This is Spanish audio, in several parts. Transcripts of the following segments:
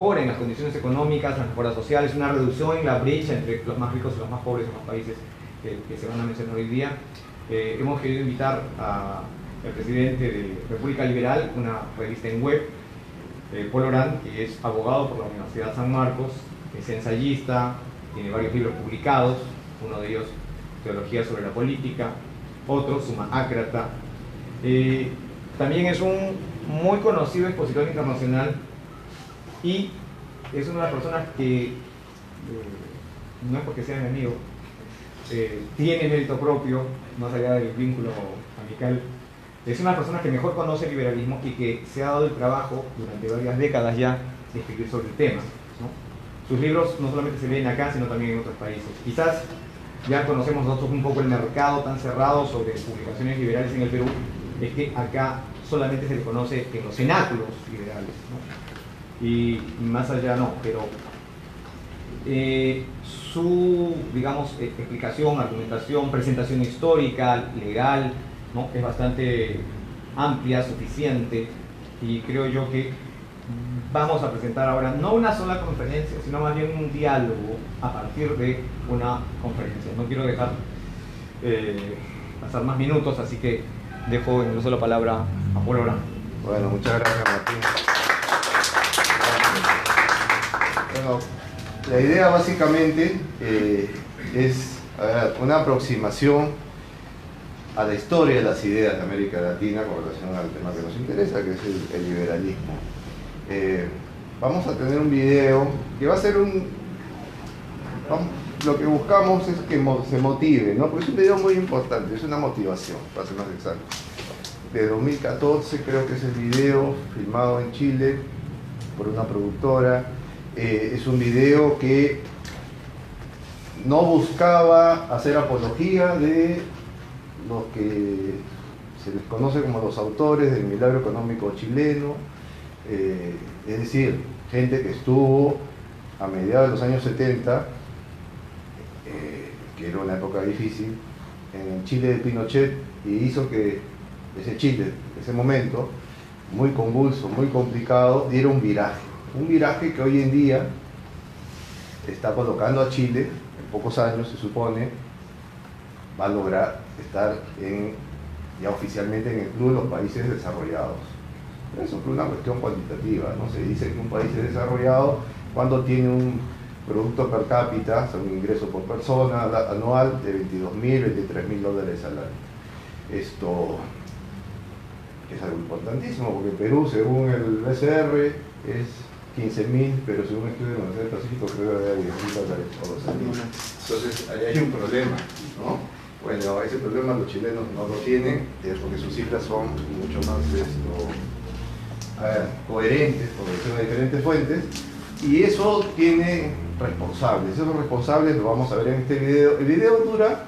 en las condiciones económicas, las mejoras sociales, una reducción en la brecha entre los más ricos y los más pobres en los países que se van a mencionar hoy día. Hemos querido invitar al presidente de República Liberal, una revista en web, Paul Orán, que es abogado por la Universidad San Marcos, es ensayista, tiene varios libros publicados, uno de ellos Teología sobre la Política, otro Summa Acrata. También es un muy conocido expositor internacional y es una de las personas que, no es porque sea mi amigo, tiene mérito propio, más allá del vínculo amical. Es una de las personas que mejor conoce el liberalismo y que se ha dado el trabajo durante varias décadas ya de escribir sobre el tema, ¿no? Sus libros no solamente se leen acá, sino también en otros países. Quizás ya conocemos nosotros un poco el mercado tan cerrado sobre publicaciones liberales en el Perú, es que acá solamente se le conoce en los cenáculos liberales, ¿no? Y más allá no, pero su, digamos, explicación, argumentación, presentación histórica, legal, ¿no? Es bastante amplia, suficiente, y creo yo que vamos a presentar ahora no una sola conferencia, sino más bien un diálogo a partir de una conferencia. No quiero dejar pasar más minutos, así que dejo en uso la palabra a Paul Orán. Bueno, muchas gracias, Martín. Bueno, la idea básicamente es una aproximación a la historia de las ideas de América Latina con relación al tema que nos interesa, que es el liberalismo. Vamos a tener un video que va a ser lo que buscamos es que se motive, ¿no? Porque es un video muy importante, es una motivación, para ser más exacto. De 2014 creo que es el video filmado en Chile por una productora. Es un video que no buscaba hacer apología de los que se les conoce como los autores del milagro económico chileno, es decir, gente que estuvo a mediados de los años 70, que era una época difícil, en el Chile de Pinochet, y hizo que ese Chile, ese momento, muy convulso, muy complicado, diera un viraje que hoy en día está colocando a Chile, en pocos años se supone, va a lograr estar ya oficialmente en el club de los países desarrollados. Eso es una cuestión cuantitativa, ¿no? Se dice que un país es desarrollado cuando tiene un producto per cápita, o sea, un ingreso por persona anual de $22.000, $23.000 al año. Esto es algo importantísimo, porque Perú, según el BCR, es 15.000, pero según un estudio de la Universidad del Pacífico, creo que hay $10.000 por los años. Entonces, ahí hay un problema, ¿no? Bueno, ese problema los chilenos no lo tienen, porque sus cifras son mucho más coherentes, por decirlo de diferentes fuentes, y eso tiene responsables. Esos responsables lo vamos a ver en este video. El video dura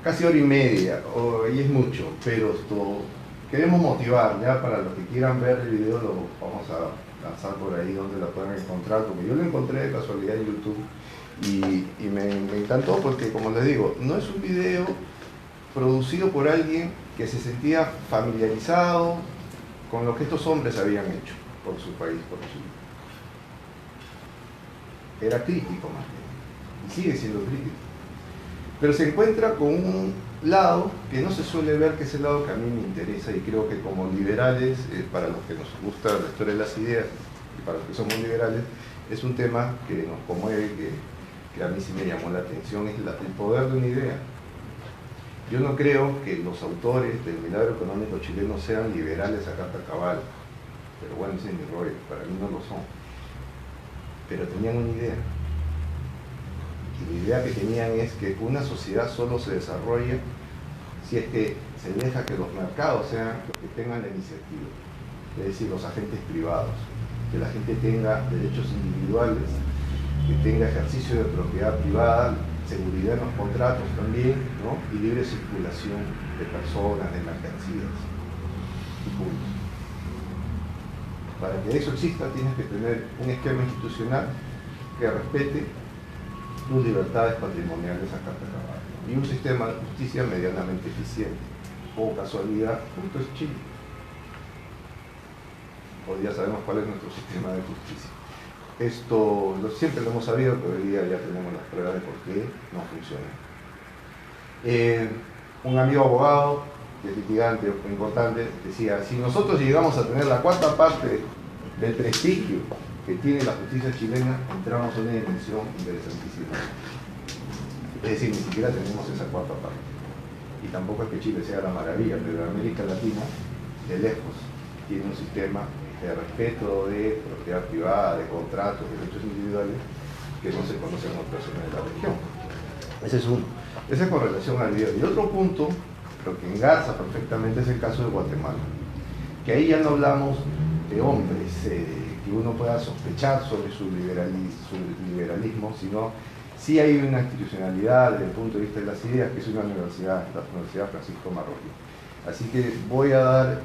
casi hora y media, y es mucho, pero queremos motivar, ya para los que quieran ver el video lo vamos a lanzar por ahí donde lo puedan encontrar, porque yo lo encontré de casualidad en YouTube y me encantó porque, como les digo, no es un video producido por alguien que se sentía familiarizado con lo que estos hombres habían hecho por su país, por Chile. Era crítico más bien, y sigue siendo crítico. Pero se encuentra con un lado que no se suele ver, que es el lado que a mí me interesa, y creo que como liberales, para los que nos gusta la historia de las ideas, y para los que somos liberales, es un tema que nos conmueve, que a mí sí me llamó la atención, es el poder de una idea. Yo no creo que los autores del milagro económico chileno sean liberales a carta cabal, pero bueno, ese es mi rollo, para mí no lo son. Pero tenían una idea. Y la idea que tenían es que una sociedad solo se desarrolla si es que se deja que los mercados sean los que tengan la iniciativa, es decir, los agentes privados, que la gente tenga derechos individuales, que tenga ejercicio de propiedad privada, seguridad en los contratos también, ¿no? Y libre circulación de personas, de mercancías y punto. Para que eso exista tienes que tener un esquema institucional que respete tus libertades patrimoniales a carta cabal, y un sistema de justicia medianamente eficiente. O casualidad, justo es Chile. Hoy día sabemos cuál es nuestro sistema de justicia. Esto siempre lo hemos sabido, pero hoy día ya tenemos las pruebas de por qué no funciona. Un amigo abogado, que es litigante importante, decía, si nosotros llegamos a tener la cuarta parte del prestigio que tiene la justicia chilena, entramos en una dimensión interesantísima. Es decir, ni siquiera tenemos esa cuarta parte. Y tampoco es que Chile sea la maravilla, pero en América Latina, de lejos, tiene un sistema de respeto de propiedad privada, de contratos, de derechos individuales, que no se conoce en otras zonas de la región. Ese es uno. Ese es con relación al video. Y otro punto, pero que engarza perfectamente, es el caso de Guatemala. Que ahí ya no hablamos de hombres, que uno pueda sospechar sobre su liberalismo, sino sí hay una institucionalidad desde el punto de vista de las ideas, que es una universidad, la Universidad Francisco Marroquín. Así que voy a dar,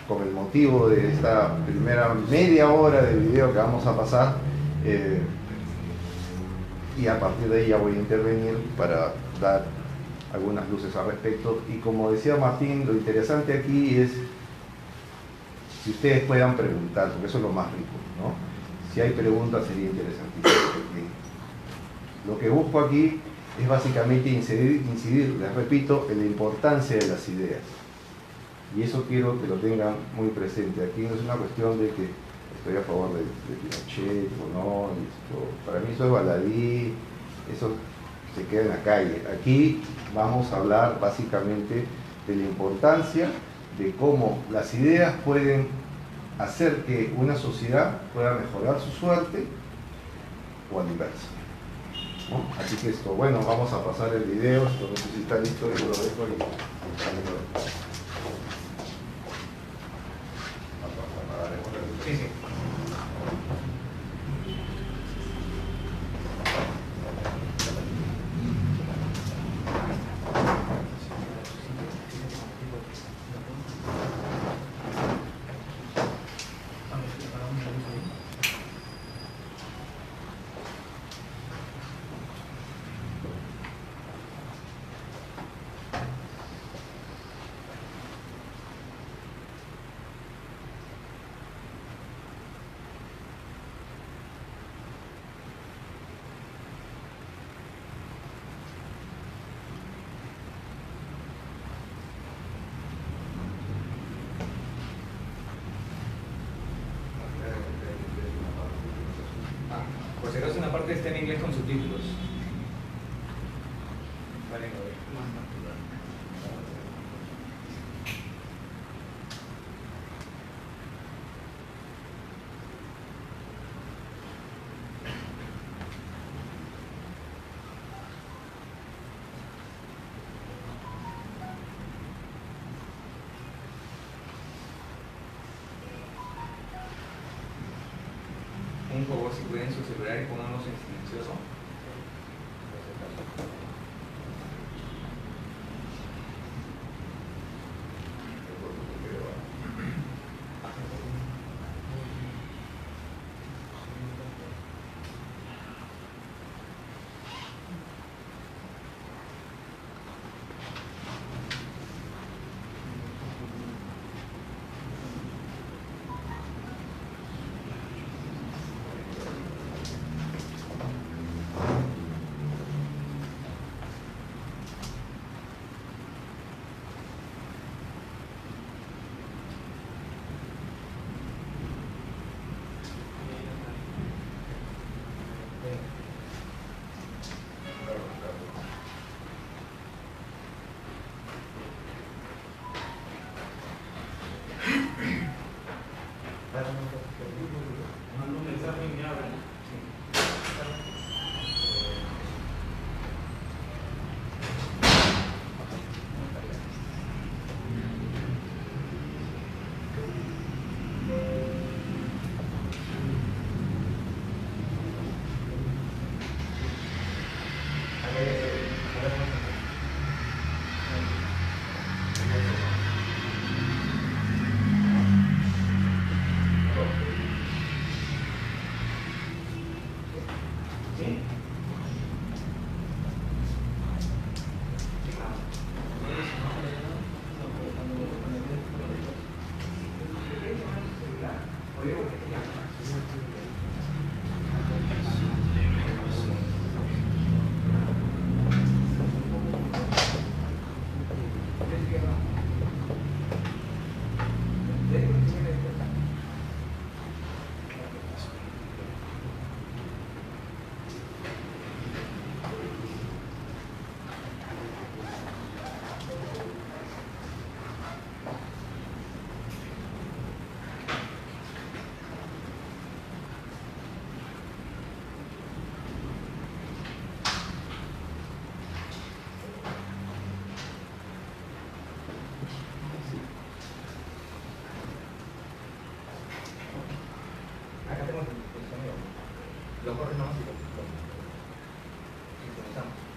con el motivo de esta primera media hora de video que vamos a pasar, y a partir de ahí ya voy a intervenir para dar algunas luces al respecto. Y como decía Martín, lo interesante aquí es si ustedes puedan preguntar, porque eso es lo más rico, ¿no? Si hay preguntas sería interesantísimo, porque lo que busco aquí es básicamente incidir, les repito, en la importancia de las ideas. Y eso quiero que lo tengan muy presente. Aquí no es una cuestión de que estoy a favor de Pinochet o no, para mí eso es baladí, eso se queda en la calle. Aquí vamos a hablar básicamente de la importancia de cómo las ideas pueden hacer que una sociedad pueda mejorar su suerte o al inverso, ¿no? Así que esto, bueno, vamos a pasar el video, esto no sé si está listo, yo lo dejo y... Sí, sí. Por si acaso una parte está en inglés con subtítulos. Vale, no. Un favor, si pueden su celular y pónganlos en silencioso. Lo corres nomás y lo sincronizamos.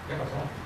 ¿Qué pasó?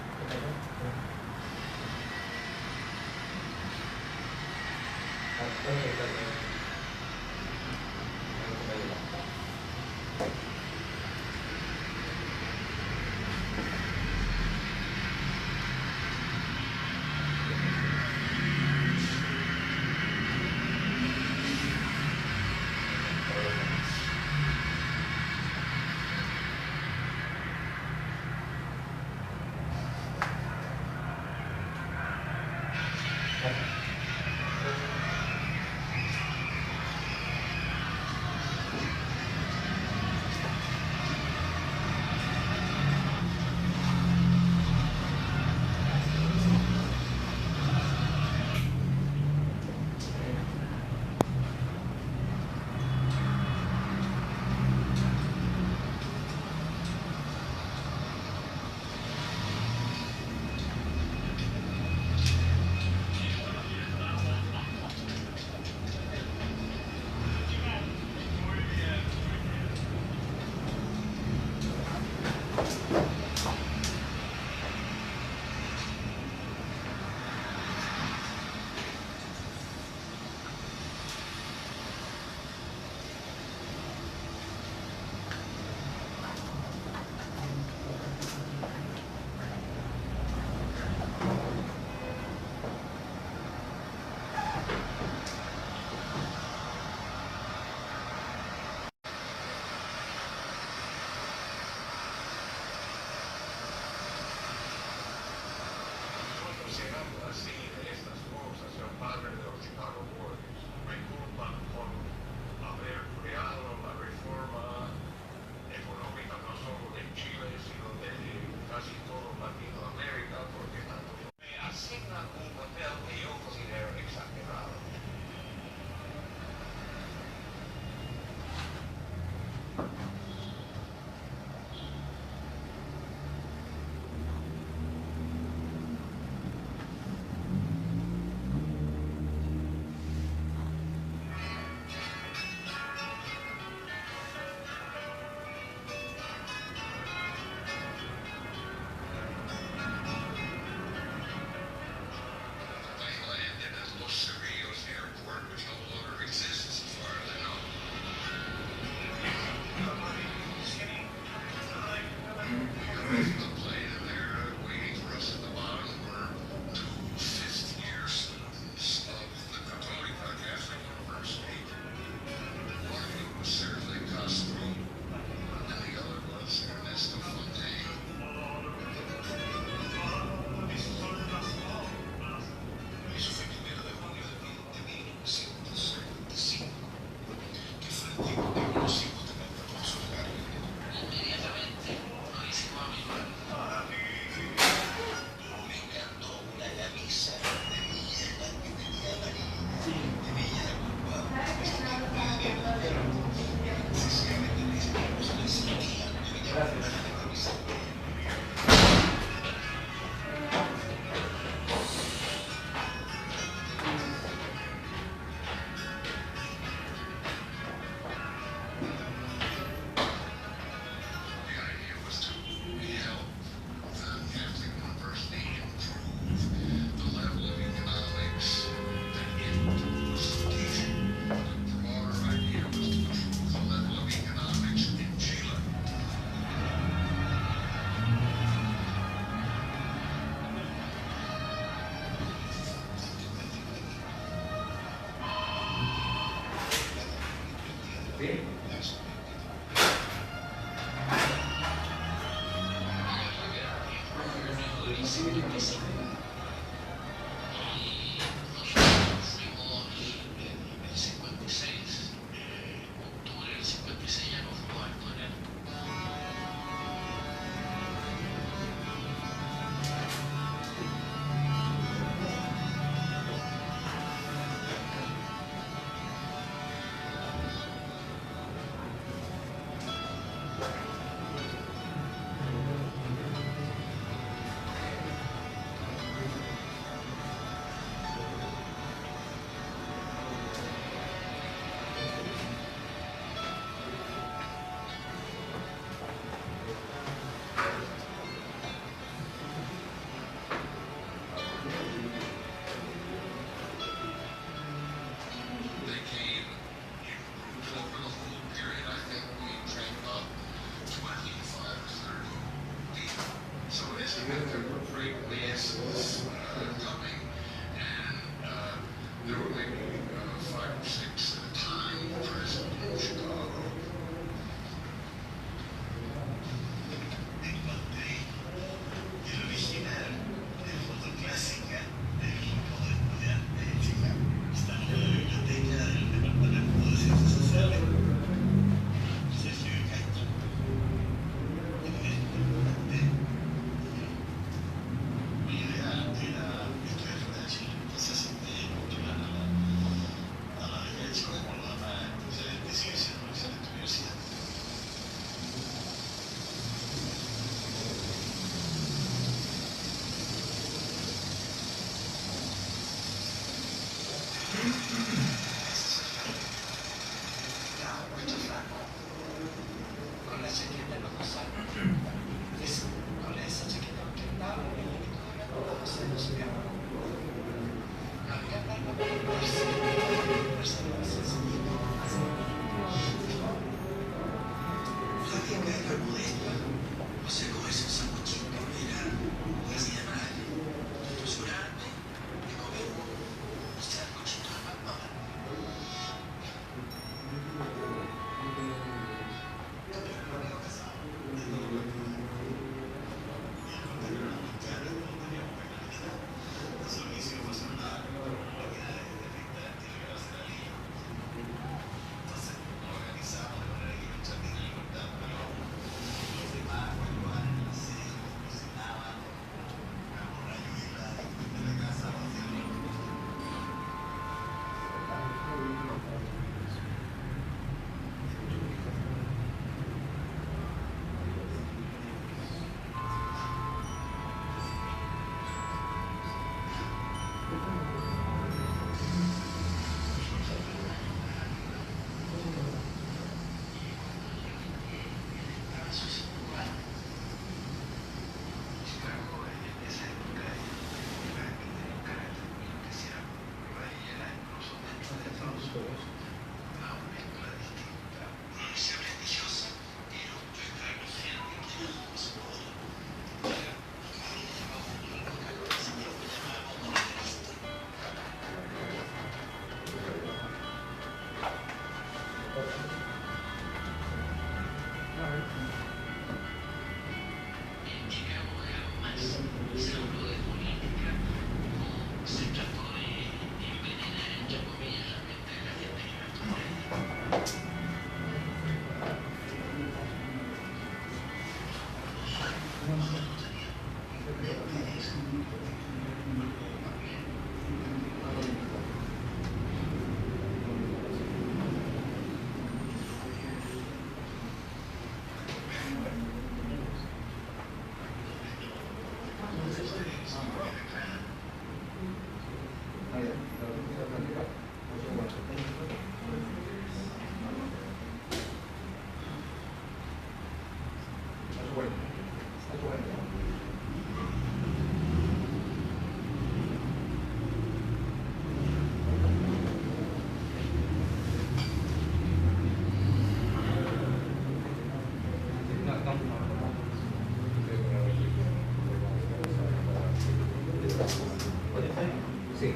Sí.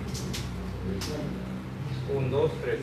1, 2, 3.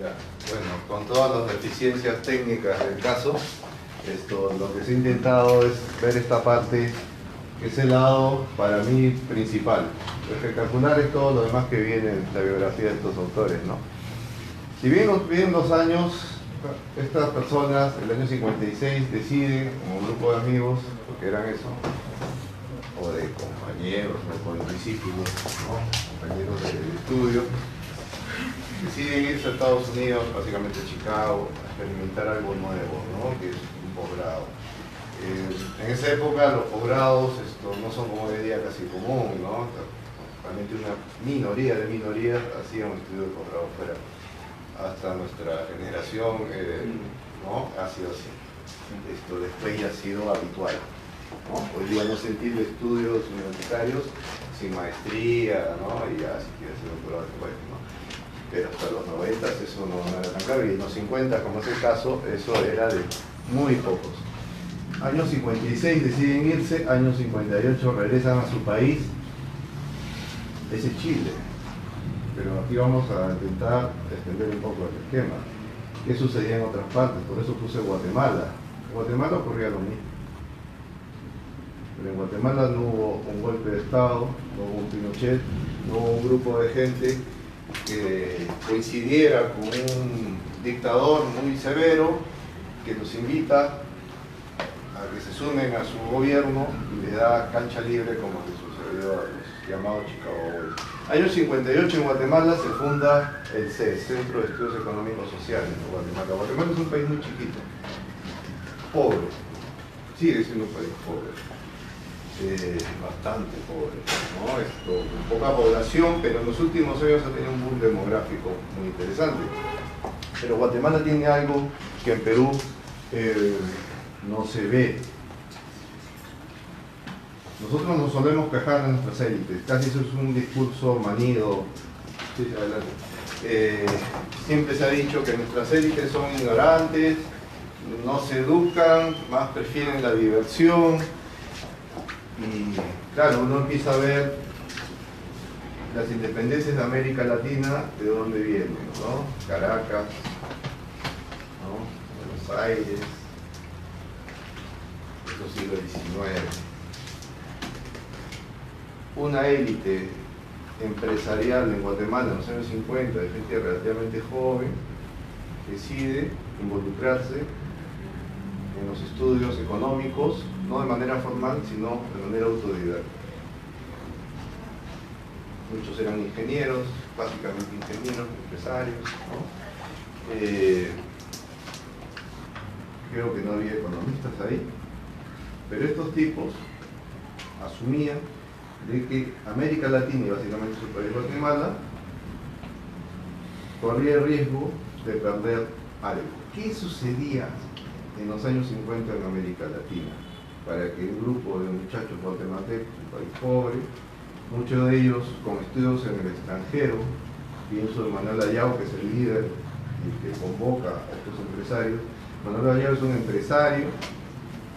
Ya, bueno, con todas las deficiencias técnicas del caso, lo que se ha intentado es ver esta parte, que es el lado, para mí, principal. Lo espectacular es todo lo demás que viene en la biografía de estos autores, ¿no? Si bien los años, estas personas, el año 56, deciden, como grupo de amigos, porque eran eso, o de compañeros, o de discípulos, ¿no? Compañeros de estudio, deciden irse a Estados Unidos, básicamente a Chicago, a experimentar algo nuevo, ¿no? Que es un posgrado. En esa época los posgrados no son como hoy día casi común, ¿no? Realmente una minoría de minorías hacían un estudio de posgrado fuera. Hasta nuestra generación, ¿no? Ha sido así. Después ya ha sido habitual, ¿no? Hoy día no se entiende estudios universitarios sin maestría, ¿no? Y ya si quieres hacer doctorado después, ¿no? Pero hasta los 90 eso no era tan claro, y en los 50, como es el caso, eso era de muy pocos. Año 56 deciden irse, año 58 regresan a su país, ese es Chile. Pero aquí vamos a intentar extender un poco el esquema. ¿Qué sucedía en otras partes? Por eso puse Guatemala. En Guatemala ocurría lo mismo. Pero en Guatemala no hubo un golpe de Estado, no hubo un Pinochet, no hubo un grupo de gente que coincidiera con un dictador muy severo que los invita a que se sumen a su gobierno y le da cancha libre, como le sucedió a los llamados Chicago Boys. Año 58 en Guatemala se funda el CES, Centro de Estudios Económicos Sociales de Guatemala. Guatemala es un país muy chiquito, pobre, sigue siendo un país pobre. bastante pobre, ¿no? Con poca población, pero en los últimos años ha tenido un boom demográfico muy interesante. Pero Guatemala tiene algo que en Perú no se ve. Nosotros nos solemos quejar de nuestras élites, casi eso es un discurso manido. Sí, adelante. Siempre se ha dicho que nuestras élites son ignorantes, no se educan, más prefieren la diversión. Y claro, uno empieza a ver las independencias de América Latina, de dónde vienen, ¿no? Caracas, ¿no? Buenos Aires, eso siglo XIX. Una élite empresarial en Guatemala en los años 50, de gente relativamente joven, decide involucrarse en los estudios económicos, no de manera formal, sino de manera autodidacta. Muchos eran ingenieros, básicamente ingenieros, empresarios, ¿no? Creo que no había economistas ahí, pero estos tipos asumían de que América Latina, y básicamente su país Guatemala, corría el riesgo de perder algo. ¿Qué sucedía en los años 50 en América Latina? Para que un grupo de muchachos guatemaltecos, un país pobre, muchos de ellos con estudios en el extranjero, pienso en Manuel Ayau, que es el líder y que convoca a estos empresarios. Manuel Ayau es un empresario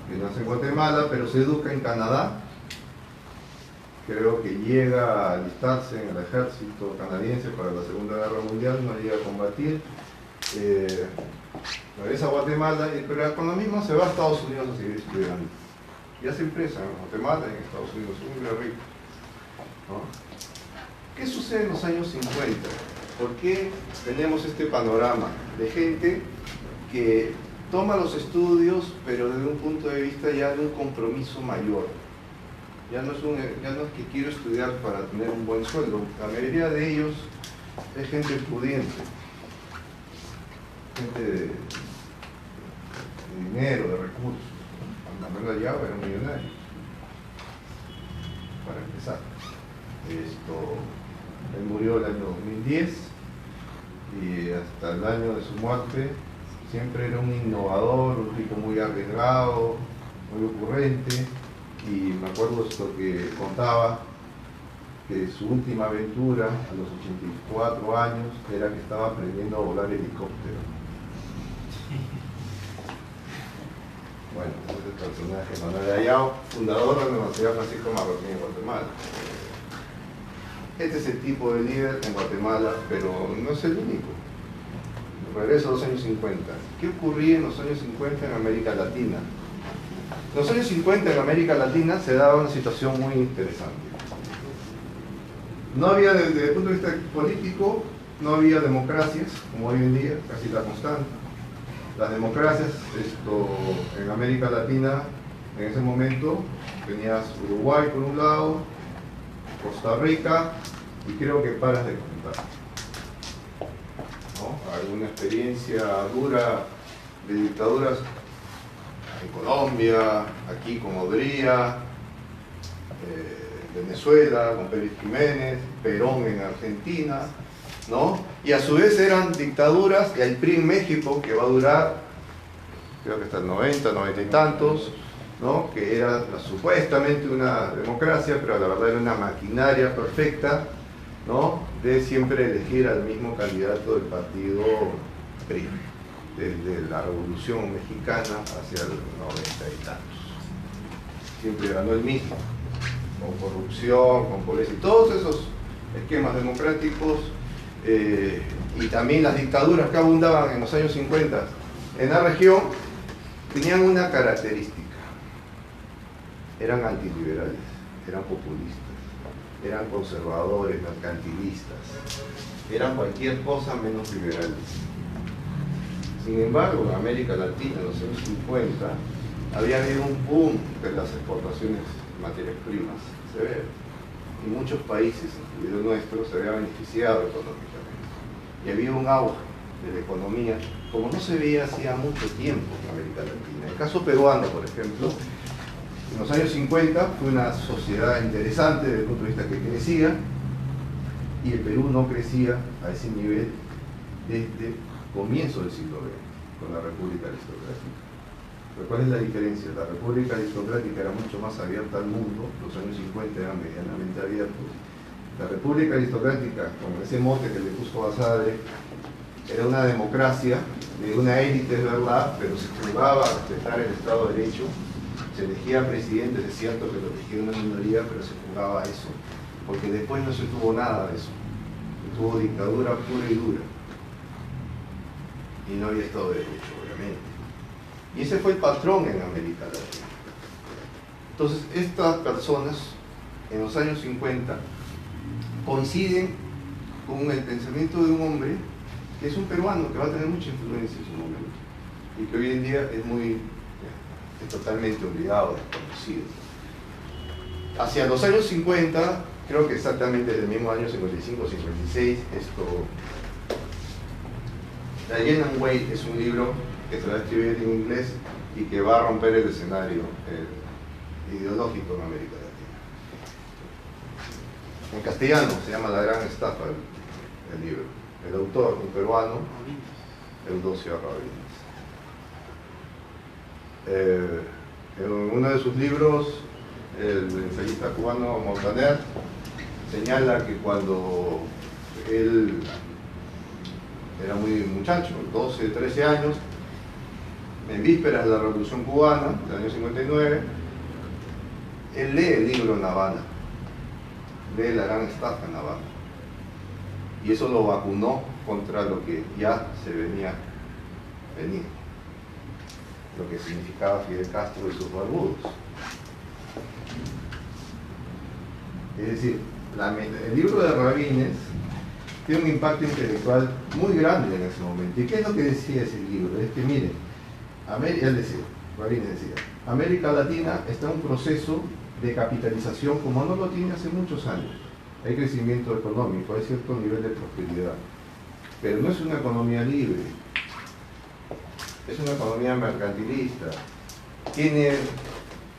que nace en Guatemala, pero se educa en Canadá. Creo que llega a alistarse en el ejército canadiense para la Segunda Guerra Mundial, no llega a combatir. Regresa a Guatemala, pero con lo mismo se va a Estados Unidos a seguir estudiando. Y hace empresa en Guatemala y en Estados Unidos, muy rico, ¿no? ¿Qué sucede en los años 50? ¿Por qué tenemos este panorama de gente que toma los estudios, pero desde un punto de vista ya de un compromiso mayor? Ya no es que quiero estudiar para tener un buen sueldo. La mayoría de ellos es gente pudiente, gente de dinero, de recursos. Manuel Ayau era un millonario, para empezar. Él murió el año 2010 y hasta el año de su muerte siempre era un innovador, un tipo muy arriesgado, muy ocurrente. Y me acuerdo esto que contaba que su última aventura a los 84 años era que estaba aprendiendo a volar helicóptero. Bueno, ese es el personaje Manuel Ayau, fundador de la Universidad Francisco Marroquín en Guatemala. Este es el tipo de líder en Guatemala, pero no es el único. Regreso a los años 50. ¿Qué ocurría en los años 50 en América Latina? En los años 50 en América Latina se daba una situación muy interesante. No había, desde el punto de vista político, no había democracias, como hoy en día, casi la constante. Las democracias en América Latina, en ese momento, tenías Uruguay por un lado, Costa Rica, y creo que paras de contar, ¿no? Alguna experiencia dura de dictaduras en Colombia, aquí con Odría, Venezuela, con Pérez Jiménez, Perón en Argentina, ¿no? Y a su vez eran dictaduras, y el PRI en México, que va a durar, creo que hasta el 90, 90 y tantos, ¿no? Que era supuestamente una democracia, pero la verdad era una maquinaria perfecta, ¿no? De siempre elegir al mismo candidato del partido PRI, desde la Revolución Mexicana hacia el 90 y tantos. Siempre ganó el mismo, con corrupción, con pobreza y todos esos esquemas democráticos, y también las dictaduras que abundaban en los años 50 en la región tenían una característica: eran antiliberales, eran populistas, eran conservadores, mercantilistas, eran cualquier cosa menos liberales. Sin embargo, en América Latina en los años 50 había habido un boom de las exportaciones de materias primas severo, y muchos países, incluido el nuestro, se habían beneficiado económicamente. Y había un auge de la economía como no se veía hacía mucho tiempo en América Latina. El caso peruano, por ejemplo, En los años 50 fue una sociedad interesante desde el punto de vista que crecía, y el Perú no crecía a ese nivel desde comienzo del siglo XX, con la República Aristocrática. Pero ¿cuál es la diferencia? La República Aristocrática era mucho más abierta al mundo, los años 50 eran medianamente abiertos. La República Aristocrática, con ese mote que le puso Basadre, era una democracia de una élite, es verdad, pero se jugaba a respetar el Estado de Derecho. Se elegía presidentes, es cierto que lo elegía una minoría, pero se jugaba a eso, porque después no se tuvo nada de eso. Se tuvo dictadura pura y dura. Y no había Estado de Derecho, obviamente. Y ese fue el patrón en América Latina. Entonces, estas personas, en los años 50, coinciden con el pensamiento de un hombre que es un peruano, que va a tener mucha influencia en su momento, y que hoy en día es totalmente olvidado, desconocido. Hacia los años 50, creo que exactamente desde el mismo año 55 56, Diana Wade es un libro que se va a escribir en inglés y que va a romper el escenario ideológico en América Latina. En castellano se llama La Gran Estafa el libro. El autor, un peruano, Eudosio Rabinas. En uno de sus libros, el ensayista cubano Montaner señala que cuando él era muy muchacho, 12, 13 años, en vísperas de la Revolución Cubana, del año 59, él lee el libro en Habana, lee La Gran Estafa en Habana, y eso lo vacunó contra lo que ya se venía venir, lo que significaba Fidel Castro y sus barbudos. Es decir, el libro de Rabines tiene un impacto intelectual muy grande en ese momento. ¿Y qué es lo que decía ese libro? Es que miren, él decía, Rabines decía, América Latina está en un proceso de capitalización como no lo tiene hace muchos años. Hay crecimiento económico, hay cierto nivel de prosperidad, pero no es una economía libre, es una economía mercantilista, tiene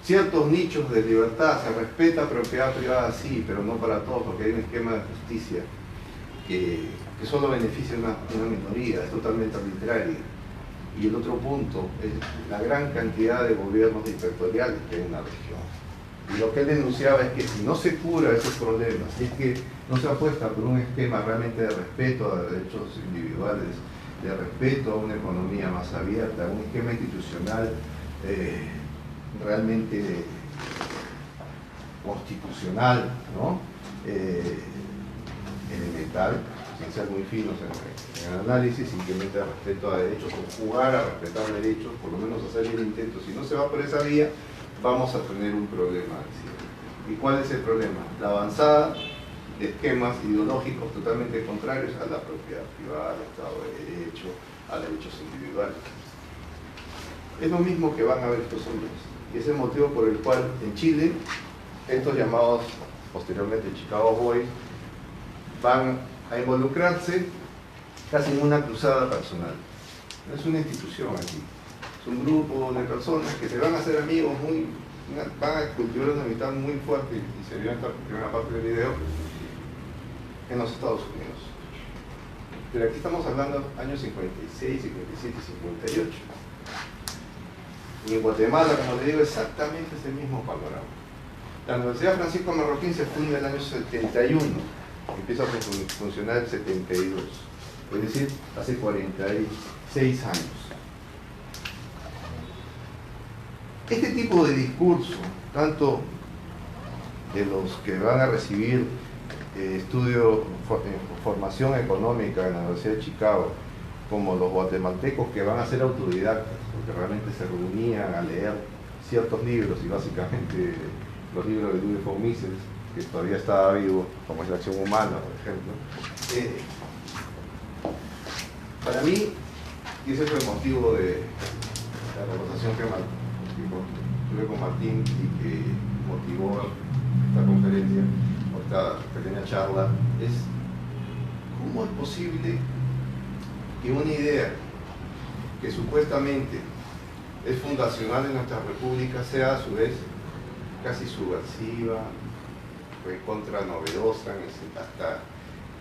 ciertos nichos de libertad, se respeta propiedad privada, sí, pero no para todos, porque hay un esquema de justicia que solo beneficia a una minoría, es totalmente arbitraria. Y el otro punto es la gran cantidad de gobiernos dictatoriales que hay en la región. Y lo que él denunciaba es que si no se cura esos problemas, si es que no se apuesta por un esquema realmente de respeto a derechos individuales, de respeto a una economía más abierta, un esquema institucional realmente constitucional, ¿no? Elemental, sin ser muy finos en el análisis, simplemente respeto a derechos, o jugar a respetar derechos, por lo menos hacer el intento. Si no se va por esa vía, vamos a tener un problema. ¿Y cuál es el problema? La avanzada de esquemas ideológicos totalmente contrarios a la propiedad privada, al Estado de Derecho, a derechos individuales. Es lo mismo que van a ver estos hombres. Y es el motivo por el cual en Chile, estos llamados posteriormente Chicago Boys, van a involucrarse casi en una cruzada personal. No es una institución aquí. Es un grupo de personas que se van a hacer amigos, van a cultivar una amistad muy fuerte, y se vio en esta primera parte del video, en los Estados Unidos. Pero aquí estamos hablando de años 56, 57 y 58. Y en Guatemala, como le digo, exactamente es el mismo panorama. La Universidad Francisco Marroquín se funda en el año 71, empieza a funcionar el 72, es decir, hace 46 años. Este tipo de discurso, tanto de los que van a recibir formación económica en la Universidad de Chicago, como los guatemaltecos que van a ser autodidactas, porque realmente se reunían a leer ciertos libros, y básicamente los libros de Louis von Mises, que todavía estaba vivo, como es La Acción Humana, por ejemplo. Para mí, y ese fue el motivo de la conversación que tuve con Martín y que motivó esta conferencia, o esta pequeña charla, es cómo es posible que una idea que supuestamente es fundacional en nuestra república sea a su vez casi subversiva, fue contra novedosa, hasta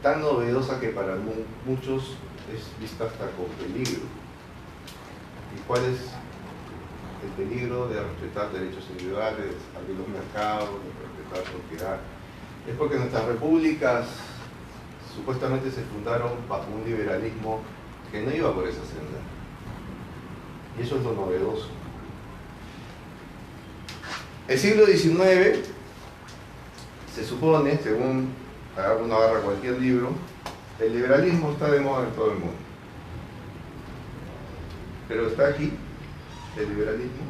tan novedosa que para muchos es vista hasta con peligro. ¿Y cuál es el peligro de respetar derechos individuales, abrir los mercados, de respetar la propiedad? Es porque nuestras repúblicas supuestamente se fundaron bajo un liberalismo que no iba por esa senda. Y eso es lo novedoso. El siglo XIX, se supone, según uno agarra cualquier libro, el liberalismo está de moda en todo el mundo. Pero está aquí el liberalismo.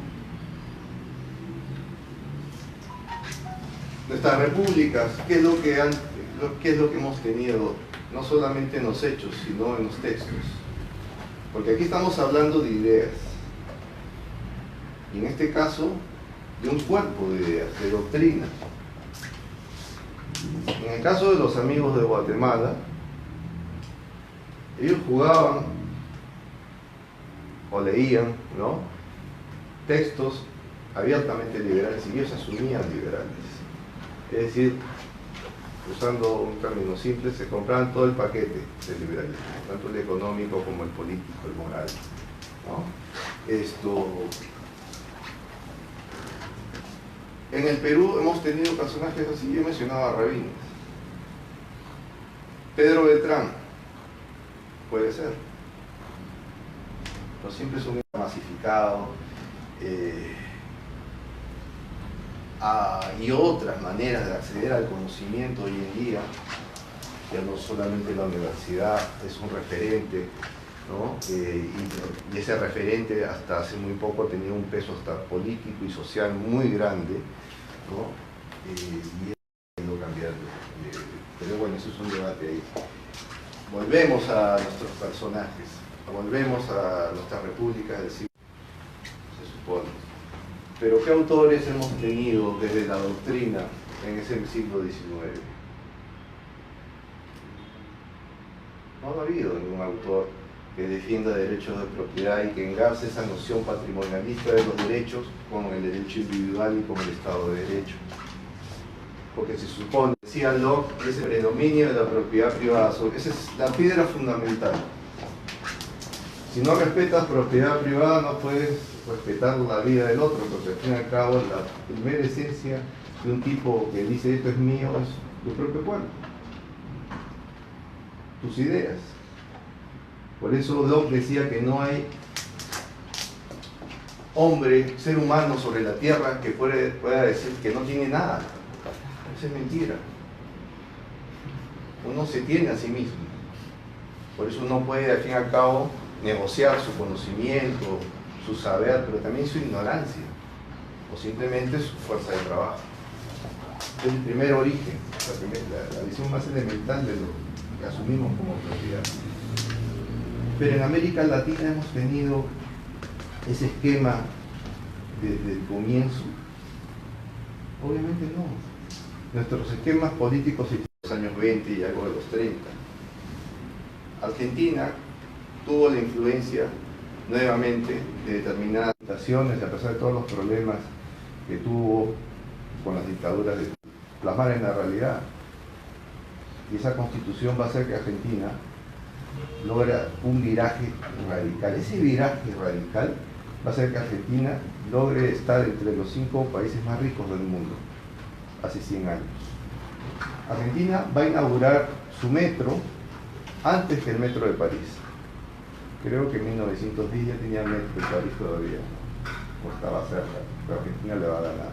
Nuestras repúblicas, ¿qué es lo que hemos tenido? No solamente en los hechos, sino en los textos. Porque aquí estamos hablando de ideas. Y en este caso, de un cuerpo de ideas, de doctrina. En el caso de los amigos de Guatemala, ellos jugaban o leían, ¿no?, textos abiertamente liberales y ellos asumían liberales. Es decir, usando un término simple, se compraban todo el paquete del liberalismo, tanto el económico como el político, el moral, ¿no? En el Perú hemos tenido personajes así, yo mencionaba a Rabines. Pedro Beltrán, puede ser. No siempre es un masificado. Y otras maneras de acceder al conocimiento hoy en día, ya no solamente la universidad es un referente, ¿no? Y ese referente hasta hace muy poco tenía un peso hasta político y social muy grande, ¿no? Y eso ha cambiar. Pero bueno, eso es un debate ahí. Volvemos a nuestros personajes, volvemos a nuestras repúblicas del siglo, se supone. Pero ¿qué autores hemos tenido desde la doctrina en ese siglo XIX? No ha habido ningún autor que defienda derechos de propiedad y que engarce esa noción patrimonialista de los derechos con el derecho individual y con el Estado de Derecho. Porque se supone, decía Locke, ese predominio de la propiedad privada, esa es la piedra fundamental. Si no respetas propiedad privada, no puedes respetar la vida del otro, porque al fin y al cabo la primera esencia de un tipo que dice esto es mío es tu propio cuerpo, tus ideas. Por eso Locke decía que no hay hombre, ser humano sobre la tierra que pueda decir que no tiene nada. Eso es mentira. Uno se tiene a sí mismo. Por eso uno puede al fin y al cabo negociar su conocimiento, su saber, pero también su ignorancia, o simplemente su fuerza de trabajo. Es el primer origen, la visión más elemental de lo que asumimos como propiedad. Pero en América Latina hemos tenido ese esquema desde el comienzo. Obviamente no. Nuestros esquemas políticos en los años 20 y algo de los 30. Argentina tuvo la influencia nuevamente de determinadas situaciones, a pesar de todos los problemas que tuvo con las dictaduras, de plasmar en la realidad. Y esa constitución va a hacer que Argentina logra un viraje radical. Ese viraje radical va a hacer que Argentina logre estar entre los 5 países más ricos del mundo hace 100 años. Argentina va a inaugurar su metro antes que el metro de París. Creo que en 1910 ya tenía metro de París todavía, o estaba cerca, pero Argentina le va a ganar.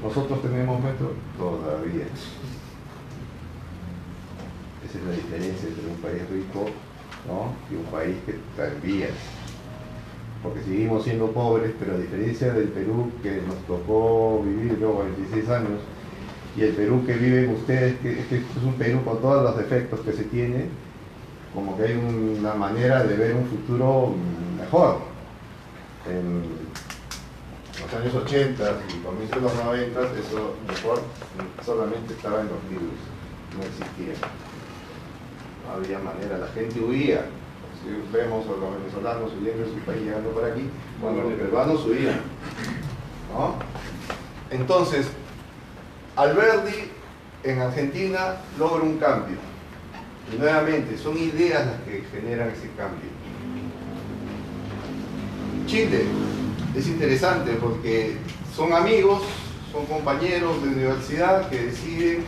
¿Nosotros tenemos metro? Todavía. Esa es la diferencia entre un país rico, ¿no?, y un país que está en vías. Porque seguimos siendo pobres, pero a diferencia del Perú que nos tocó vivir luego 46 años, y el Perú que viven ustedes, que es un Perú con todos los defectos que se tiene, como que hay una manera de ver un futuro mejor. En los años 80 y comienzos de los 90, eso mejor solamente estaba en los libros, no existía. No había manera, la gente huía. Si vemos a los venezolanos huyendo de su país llegando por aquí, cuando los peruanos huían, ¿no? Entonces, Alberdi en Argentina logra un cambio. Y nuevamente, son ideas las que generan ese cambio. Chile es interesante porque son amigos, son compañeros de universidad que deciden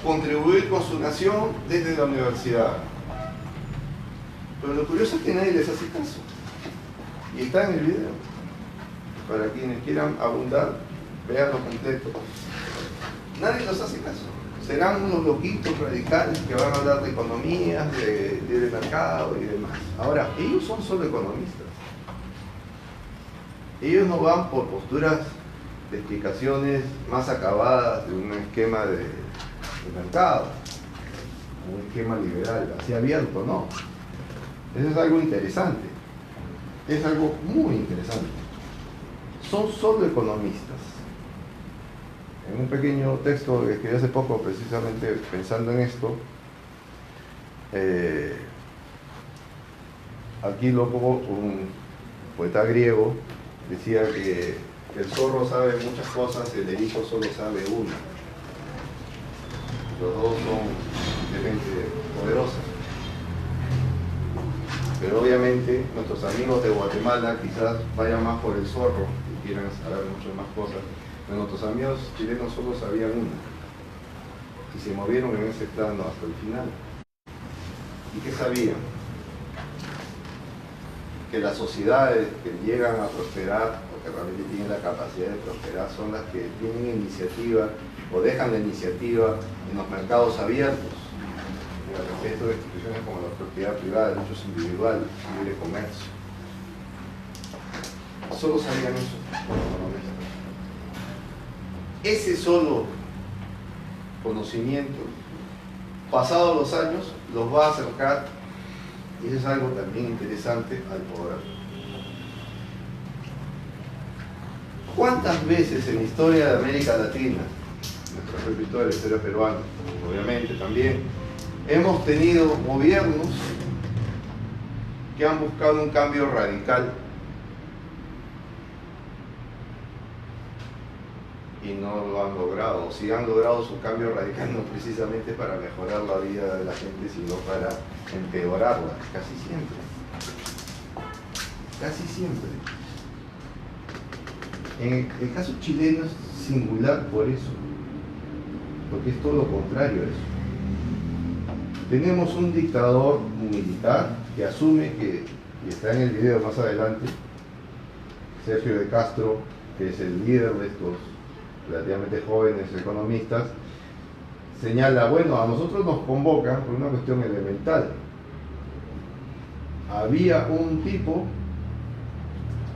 contribuir con su nación desde la universidad. Pero lo curioso es que nadie les hace caso. Y está en el video. Para quienes quieran abundar, veanlo completo. Nadie los hace caso. Serán unos loquitos radicales que van a hablar de economías, de libre mercado y demás. Ahora, ellos son solo economistas. Ellos no van por posturas de explicaciones más acabadas de un esquema de mercado, un esquema liberal, así abierto, no. Eso es algo interesante. Es algo muy interesante. Son solo economistas. En un pequeño texto que escribí hace poco, precisamente pensando en esto, Aquíloco, un poeta griego, decía que el zorro sabe muchas cosas, el erizo solo sabe una. Los dos son de gente poderosa. Pero obviamente nuestros amigos de Guatemala quizás vayan más por el zorro y quieran saber muchas más cosas. Pero nuestros amigos chilenos solo sabían una. Y se movieron en ese plano hasta el final. ¿Y qué sabían? Que las sociedades que llegan a prosperar, o que realmente tienen la capacidad de prosperar, son las que tienen iniciativa o dejan la iniciativa en los mercados abiertos, en el respeto de instituciones como la propiedad privada, derechos individuales, libre comercio. Solo sabían eso los economistas. Ese solo conocimiento, pasados los años, los va a acercar, y eso es algo también interesante, al poder. ¿Cuántas veces en la historia de América Latina, nuestro propio historia, la historia peruana, obviamente también, hemos tenido gobiernos que han buscado un cambio radical y no lo han logrado? Si han logrado su cambio radical, no precisamente para mejorar la vida de la gente, sino para empeorarla, casi siempre. Casi siempre. En el caso chileno es singular por eso, porque es todo lo contrario a eso. Tenemos un dictador militar que asume que, y está en el video más adelante, Sergio de Castro, que es el líder de estos relativamente jóvenes economistas, señala, bueno, a nosotros nos convocan por una cuestión elemental. Había un tipo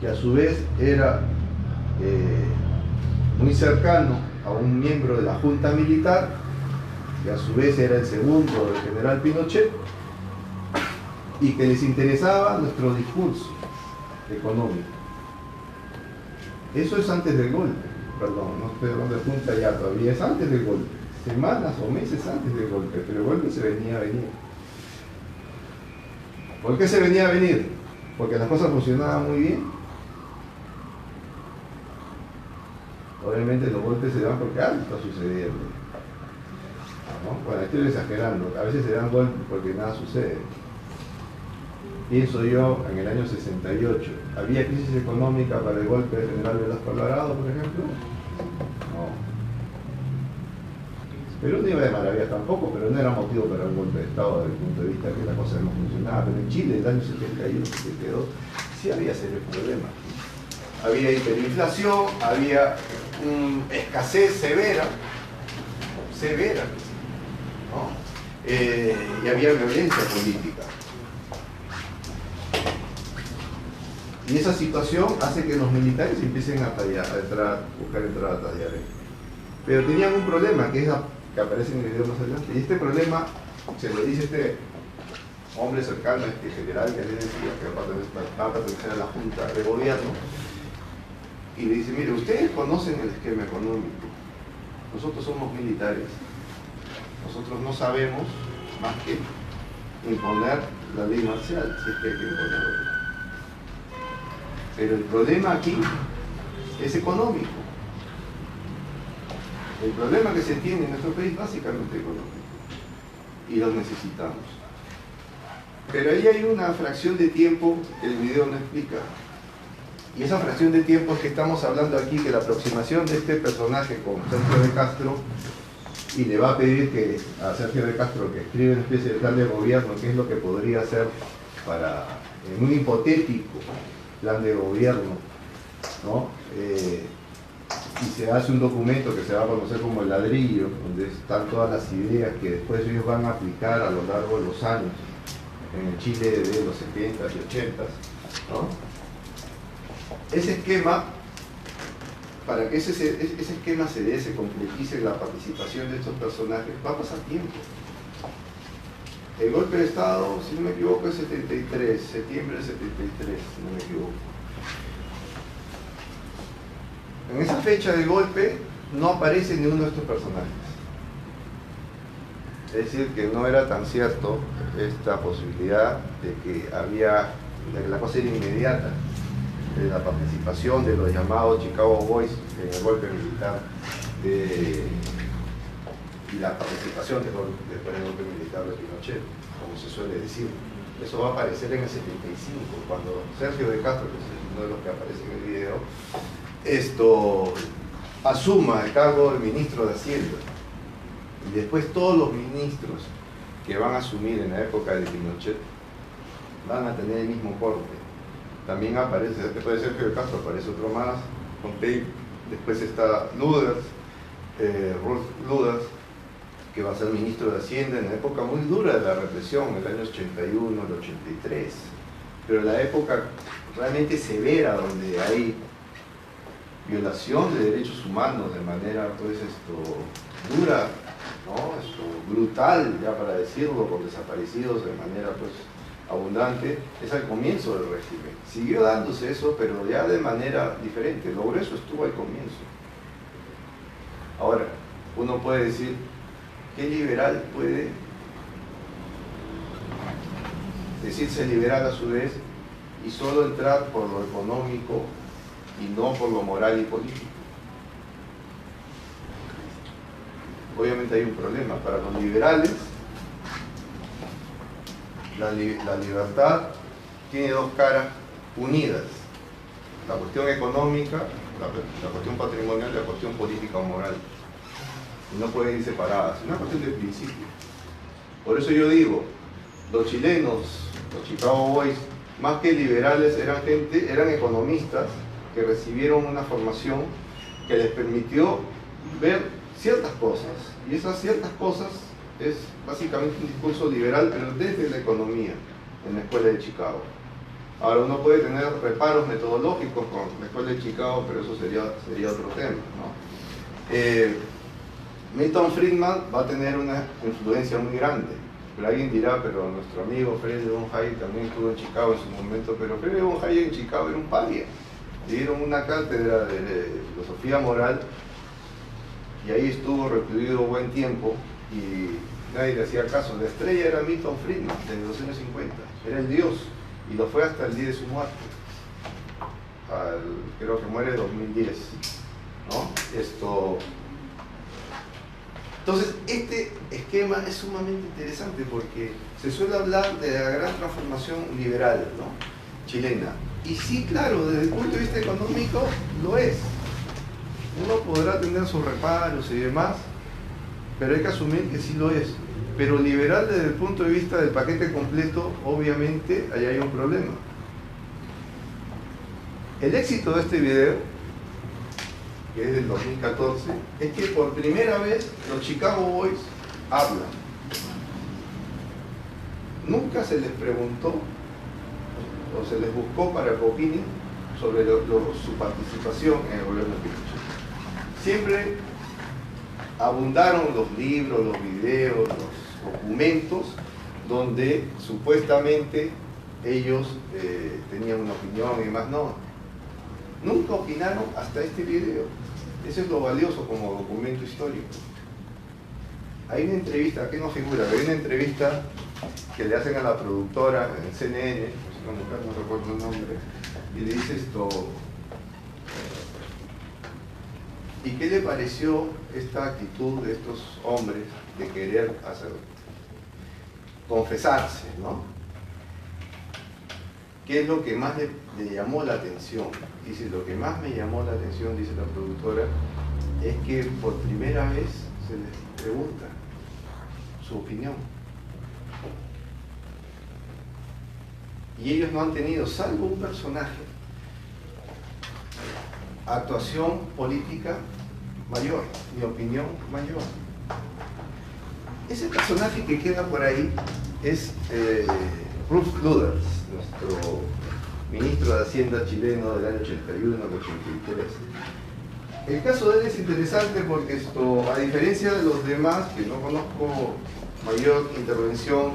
que a su vez era muy cercano a un miembro de la Junta Militar, que a su vez era el segundo del general Pinochet, y que les interesaba nuestro discurso económico. Eso es antes del golpe, perdón, no estoy hablando de Junta ya todavía, es antes del golpe, semanas o meses antes del golpe, pero el golpe se venía a venir. ¿Por qué se venía a venir? Porque las cosas funcionaban muy bien. Obviamente los golpes se dan porque algo está sucediendo, ¿no? Bueno, estoy exagerando, a veces se dan golpes porque nada sucede. Pienso yo, en el año 68, ¿había crisis económica para el golpe del general Velasco Alvarado, por ejemplo? No. Perú no iba de maravilla tampoco, pero no era motivo para un golpe de Estado desde el punto de vista de que la cosa no funcionaba. Pero en Chile, en el año 71, 72, sí había serios problemas. Había hiperinflación, había escasez severa, ¿no? Y había violencia política. Y esa situación hace que los militares empiecen a buscar entrar a tallar. Pero tenían un problema, que es que aparece en el video más adelante. Y este problema se lo dice este hombre cercano a este general que les decía que va a pertenecer a la Junta de Gobierno. Y le dice, mire, ustedes conocen el esquema económico, nosotros somos militares, nosotros no sabemos más que imponer la ley marcial, si es que hay que imponerla. Pero el problema aquí es económico. El problema que se tiene en nuestro país es básicamente económico y los necesitamos. Pero ahí hay una fracción de tiempo que el video no explica. Y esa fracción de tiempo es que estamos hablando aquí, que la aproximación de este personaje con Sergio de Castro, y le va a pedir a Sergio de Castro que escriba una especie de plan de gobierno, qué es lo que podría hacer para, en un hipotético plan de gobierno, ¿no? Y se hace un documento que se va a conocer como el ladrillo, donde están todas las ideas que después ellos van a aplicar a lo largo de los años en el Chile de los 70 y 80, ¿no? Ese esquema, para que ese esquema se dé, se completice la participación de estos personajes, va a pasar tiempo. El golpe de Estado, si no me equivoco, es 73, septiembre del 73, si no me equivoco. En esa fecha de golpe no aparece ni uno de estos personajes. Es decir, que no era tan cierto esta posibilidad de que la cosa era inmediata, de la participación de los llamados Chicago Boys en el golpe militar y la participación después del golpe militar de Pinochet, como se suele decir. Eso va a aparecer en el 75, cuando Sergio de Castro, que es uno de los que aparece en el video, asuma el cargo de ministro de Hacienda. Y después todos los ministros que van a asumir en la época de Pinochet van a tener el mismo corte. También aparece, después de Sergio de Castro aparece otro más, Pompey, después está Luders, que va a ser ministro de Hacienda en la época muy dura de la represión, en el año 81, el 83, pero la época realmente severa donde hay violación de derechos humanos de manera pues dura, ¿no? Brutal, ya para decirlo, con desaparecidos de manera pues abundante, es al comienzo del régimen. Siguió dándose eso, pero ya de manera diferente. Lo grueso estuvo al comienzo. Ahora, uno puede decir, ¿qué liberal puede decirse liberal a su vez y solo entrar por lo económico y no por lo moral y político? Obviamente hay un problema. Para los liberales, la libertad tiene dos caras unidas: la cuestión económica, la cuestión patrimonial y la cuestión política o moral. Y no pueden ir separadas, es una cuestión de principio. Por eso yo digo, los chilenos, los Chicago Boys, más que liberales, eran economistas que recibieron una formación que les permitió ver ciertas cosas, y esas ciertas cosas es básicamente un discurso liberal, pero desde la economía, en la escuela de Chicago. Ahora, uno puede tener reparos metodológicos con la escuela de Chicago, pero eso sería otro tema, ¿no? Milton Friedman va a tener una influencia muy grande, pero alguien dirá, pero nuestro amigo Frederick von Hayek también estuvo en Chicago en su momento, pero Frederick von Hayek en Chicago era un paria. Le dieron una cátedra de filosofía moral y ahí estuvo recluido buen tiempo y nadie le hacía caso. La estrella era Milton Friedman, desde los años 50, era el dios, y lo fue hasta el día de su muerte, creo que muere en 2010, ¿no? Entonces, este esquema es sumamente interesante porque se suele hablar de la gran transformación liberal, ¿no?, chilena. Y sí, claro, desde el punto de vista económico lo es. Uno podrá tener sus reparos y demás, pero hay que asumir que sí lo es. Pero liberal desde el punto de vista del paquete completo, obviamente, ahí hay un problema. El éxito de este video, que es del 2014, es que por primera vez los Chicago Boys hablan. Nunca se les preguntó o se les buscó para que opinen sobre su participación en el gobierno de Pinochet. Siempre abundaron los libros, los videos, los documentos donde supuestamente ellos tenían una opinión y demás. No, nunca opinaron hasta este video. Eso es lo valioso como documento histórico. Hay una entrevista, aquí no figura, hay una entrevista que le hacen a la productora en CNN, es una mujer, no recuerdo el nombre, y le dice ¿Y qué le pareció esta actitud de estos hombres de querer confesarse, ¿no? ¿Qué es lo que más le llamó la atención? Dice, lo que más me llamó la atención, dice la productora, es que por primera vez se les pregunta su opinión. Y ellos no han tenido, salvo un personaje, actuación política mayor, mi opinión mayor. Ese personaje que queda por ahí es Ruth Luthers, nuestro ministro de Hacienda chileno del año 81 al 83. El caso de él es interesante porque a diferencia de los demás, que no conozco mayor intervención,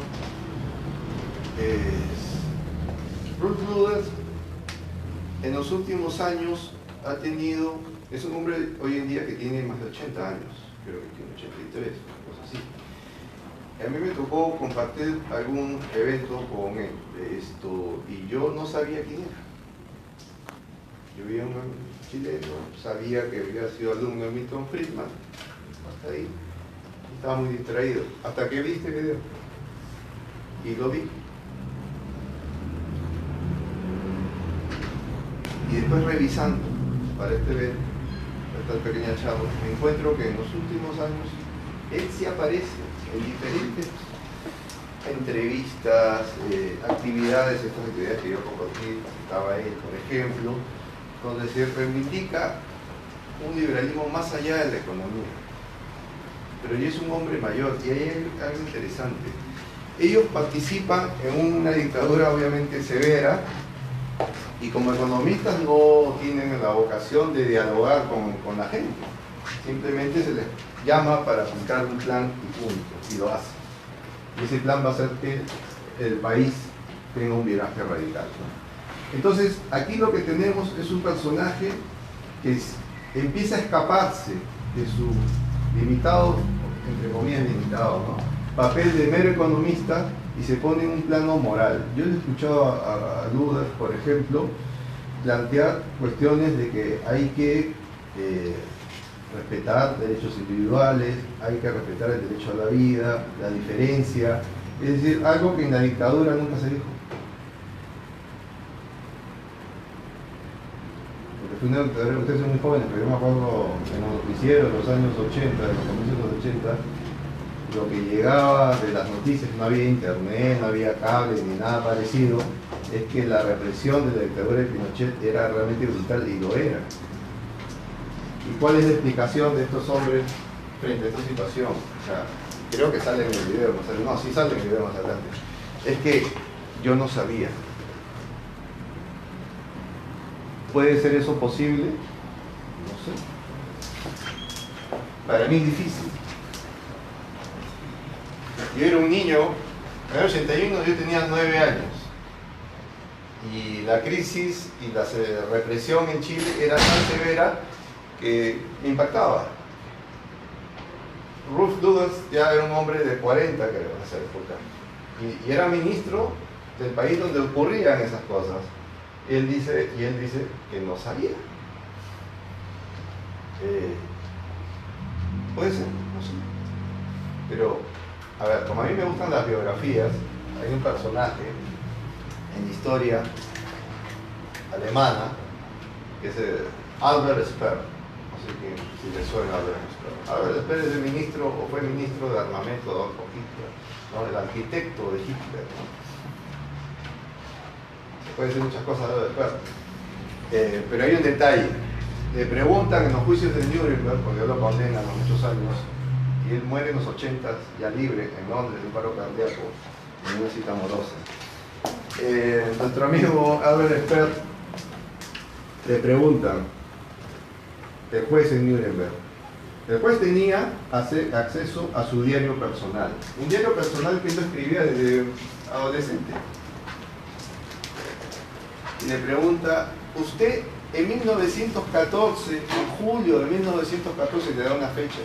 Ruth Luthers en los últimos años es un hombre hoy en día que tiene más de 80 años, creo que tiene 83, una cosa así. A mí me tocó compartir algún evento con él y yo no sabía quién era. Yo vi a un chileno, sabía que había sido alumno de Milton Friedman, hasta ahí. Estaba muy distraído, hasta que vi este video. Y lo vi. Y después revisando para esta pequeña charla, me encuentro que en los últimos años él sí aparece en diferentes entrevistas, actividades, estas actividades que yo compartí, estaba él, por ejemplo, donde se reivindica un liberalismo más allá de la economía. Pero ya es un hombre mayor y hay algo interesante. Ellos participan en una dictadura obviamente severa y como economistas no tienen la vocación de dialogar con la gente. Simplemente se les llama para aplicar un plan y punto, y lo hacen. Y ese plan va a hacer que el país tenga un viraje radical, ¿no? Entonces, aquí lo que tenemos es un personaje que empieza a escaparse de su limitado, entre comillas limitado, ¿no?, papel de mero economista y se pone en un plano moral. Yo le he escuchado a Luthers, por ejemplo, plantear cuestiones de que hay que respetar derechos individuales, hay que respetar el derecho a la vida, la diferencia, es decir, algo que en la dictadura nunca se dijo. Porque fue una dictadura, ustedes son muy jóvenes, pero yo me acuerdo en los noticieros de los años 80, de los comienzos de los 80, lo que llegaba de las noticias, no había internet, no había cable ni nada parecido, es que la represión de la dictadura de Pinochet era realmente brutal, y lo era. ¿Y cuál es la explicación de estos hombres frente a esta situación? O sea, creo que sale en el video, no, sí sale en el video más adelante. Es que yo no sabía. ¿Puede ser eso posible? No sé. Para mí es difícil. Yo era un niño, en el 81 yo tenía 9 años. Y la crisis y la represión en Chile era tan severa que me impactaba. Ruth Luthers ya era un hombre de 40, creo, en esa época. Y era ministro del país donde ocurrían esas cosas. Y él dice que no sabía. Puede ser, no sé. Pero, a ver, como a mí me gustan las biografías, hay un personaje en la historia alemana que es Albert Speer. No sé si le suena Albert Speer. Albert Speer es el ministro, o fue ministro de armamento de Adolf Hitler, ¿no?, el arquitecto de Hitler, ¿no? Se puede decir muchas cosas de Albert Speer. Pero hay un detalle. Le preguntan en los juicios de Nuremberg, porque él lo condenan a muchos años, y él muere en los 80, ya libre, en Londres, de un paro cardíaco, en una cita amorosa. Nuestro amigo Albert Speer le preguntan, el juez en Nuremberg. El juez tenía acceso a su diario personal, un diario personal que él escribía desde adolescente. Y le pregunta, usted en 1914, en julio de 1914, le da una fecha.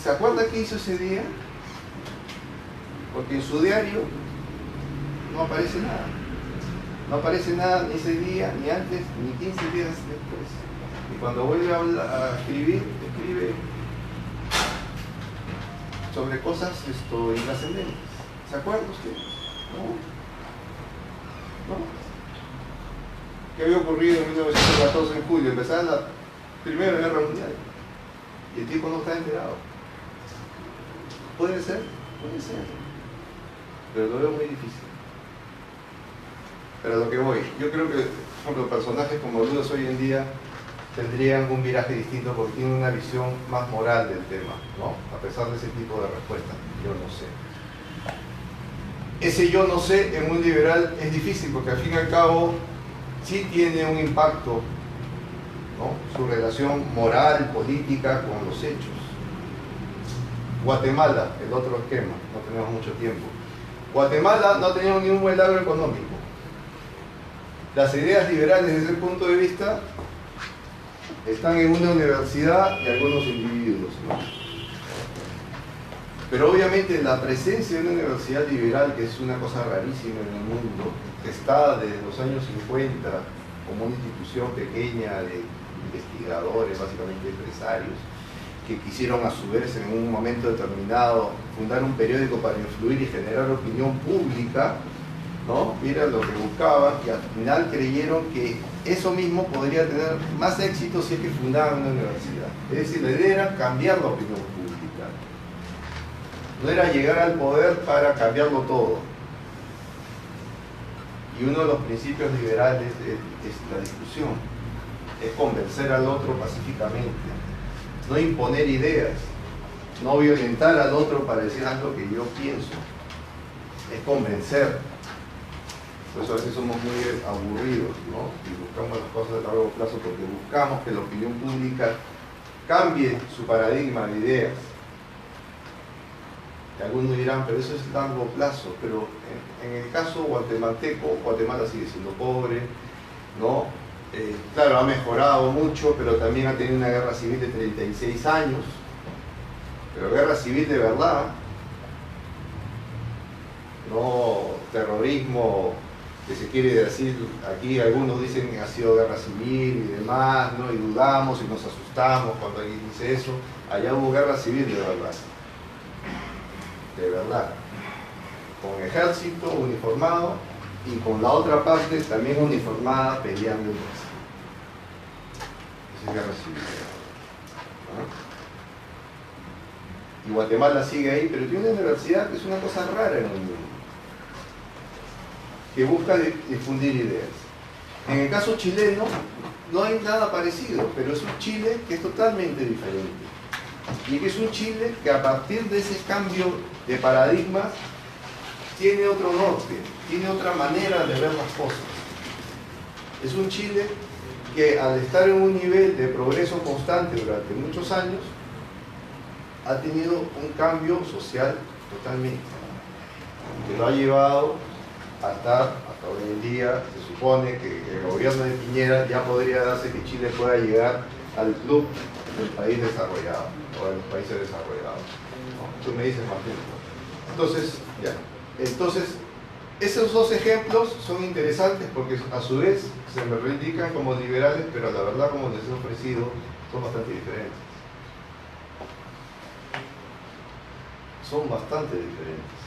¿Se acuerda qué hizo ese día? Porque en su diario no aparece nada. No aparece nada ni ese día, ni antes, ni 15 días después. Y cuando vuelve a escribir, escribe sobre cosas intrascendentes. ¿Se acuerdan ustedes? ¿No? ¿Qué había ocurrido en 1914 en julio? Empezaba la Primera Guerra Mundial. Y el tipo no está enterado. ¿Puede ser? Puede ser. Pero lo veo muy difícil. Pero a lo que voy, yo creo que, por ejemplo, personajes como Ludas hoy en día tendrían un viraje distinto porque tienen una visión más moral del tema, ¿no? A pesar de ese tipo de respuestas, yo no sé. Ese yo no sé en un liberal es difícil porque al fin y al cabo sí tiene un impacto, ¿no? Su relación moral, política con los hechos. Guatemala, el otro esquema, no tenemos mucho tiempo. Guatemala no tenía ni un buen lado económico. Las ideas liberales desde ese punto de vista están en una universidad y algunos individuos, ¿no? Pero obviamente la presencia de una universidad liberal, que es una cosa rarísima en el mundo, que está desde los años 50 como una institución pequeña de investigadores, básicamente empresarios, que quisieron a su vez en un momento determinado fundar un periódico para influir y generar opinión pública, ¿no? Mira lo que buscaban, y al final creyeron que eso mismo podría tener más éxito si es que fundaban una universidad. Es decir, la idea era cambiar la opinión pública. No era llegar al poder para cambiarlo todo. Y uno de los principios liberales es la discusión, es convencer al otro pacíficamente, no imponer ideas, no violentar al otro para decir algo que yo pienso, es convencer. Por eso a veces somos muy aburridos, ¿no? Y buscamos las cosas a largo plazo porque buscamos que la opinión pública cambie su paradigma de ideas. Y algunos dirán, pero eso es largo plazo, pero en el caso guatemalteco, Guatemala sigue siendo pobre, ¿no? Claro, ha mejorado mucho, pero también ha tenido una guerra civil de 36 años, pero guerra civil de verdad, no terrorismo, que se quiere decir, aquí algunos dicen que ha sido guerra civil y demás, ¿no? Y dudamos y nos asustamos cuando alguien dice eso. Allá hubo guerra civil de verdad, con ejército uniformado y con la otra parte también uniformada peleando. Esa es guerra civil, ¿no? Y Guatemala sigue ahí, pero tiene una universidad que es una cosa rara en el mundo, que busca difundir ideas. En el caso chileno no hay nada parecido, pero es un Chile que es totalmente diferente. Y que es un Chile que a partir de ese cambio de paradigmas tiene otro norte, tiene otra manera de ver las cosas. Es un Chile que al estar en un nivel de progreso constante durante muchos años, ha tenido un cambio social totalmente, que lo ha llevado hasta hoy en día. Se supone que el gobierno de Piñera ya podría darse que Chile pueda llegar al club del país desarrollado o de los países desarrollados, ¿no? Tú me dices, Martín. Entonces, esos dos ejemplos son interesantes porque a su vez se me reivindican como liberales, pero la verdad, como les he ofrecido, son bastante diferentes. Son bastante diferentes.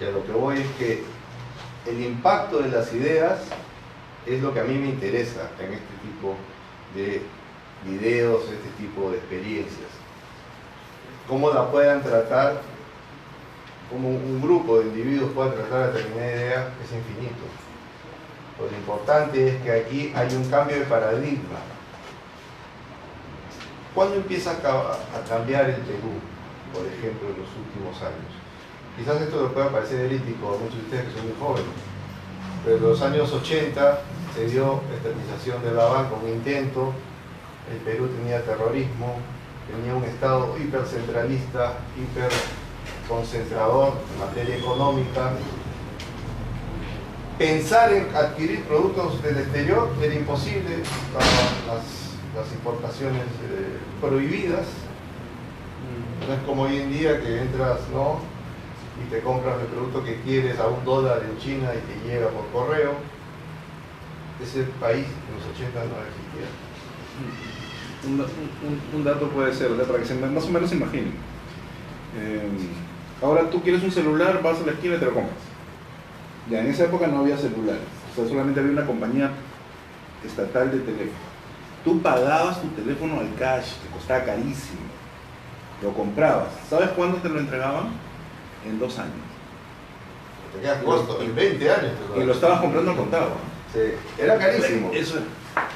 Y a lo que voy es que el impacto de las ideas es lo que a mí me interesa en este tipo de videos, este tipo de experiencias. Cómo la puedan tratar, cómo un grupo de individuos pueda tratar determinada idea, es infinito. Lo importante es que aquí hay un cambio de paradigma. ¿Cuándo empieza a cambiar el Perú, por ejemplo, en los últimos años? Quizás esto les pueda parecer elíptico a muchos de ustedes que son muy jóvenes, pero en los años 80 se dio estatización de la banca, un intento. El Perú tenía terrorismo, tenía un Estado hipercentralista, hiperconcentrador en materia económica. Pensar en adquirir productos del exterior era imposible, las importaciones prohibidas. No es como hoy en día que entras, ¿no?, y te compras el producto que quieres a $1 en China y te llega por correo. Ese país en los 80 no existía. Un dato puede ser, para que se más o menos se imaginen. Ahora tú quieres un celular, vas a la esquina y te lo compras. Ya en esa época no había celulares, o sea, solamente había una compañía estatal de teléfono. Tú pagabas tu teléfono al cash, te costaba carísimo. Lo comprabas. ¿Sabes cuándo te lo entregaban? En 2 años. Te quedas corto, en 20 años. Y lo estabas comprando al contado. Sí, era carísimo. Eso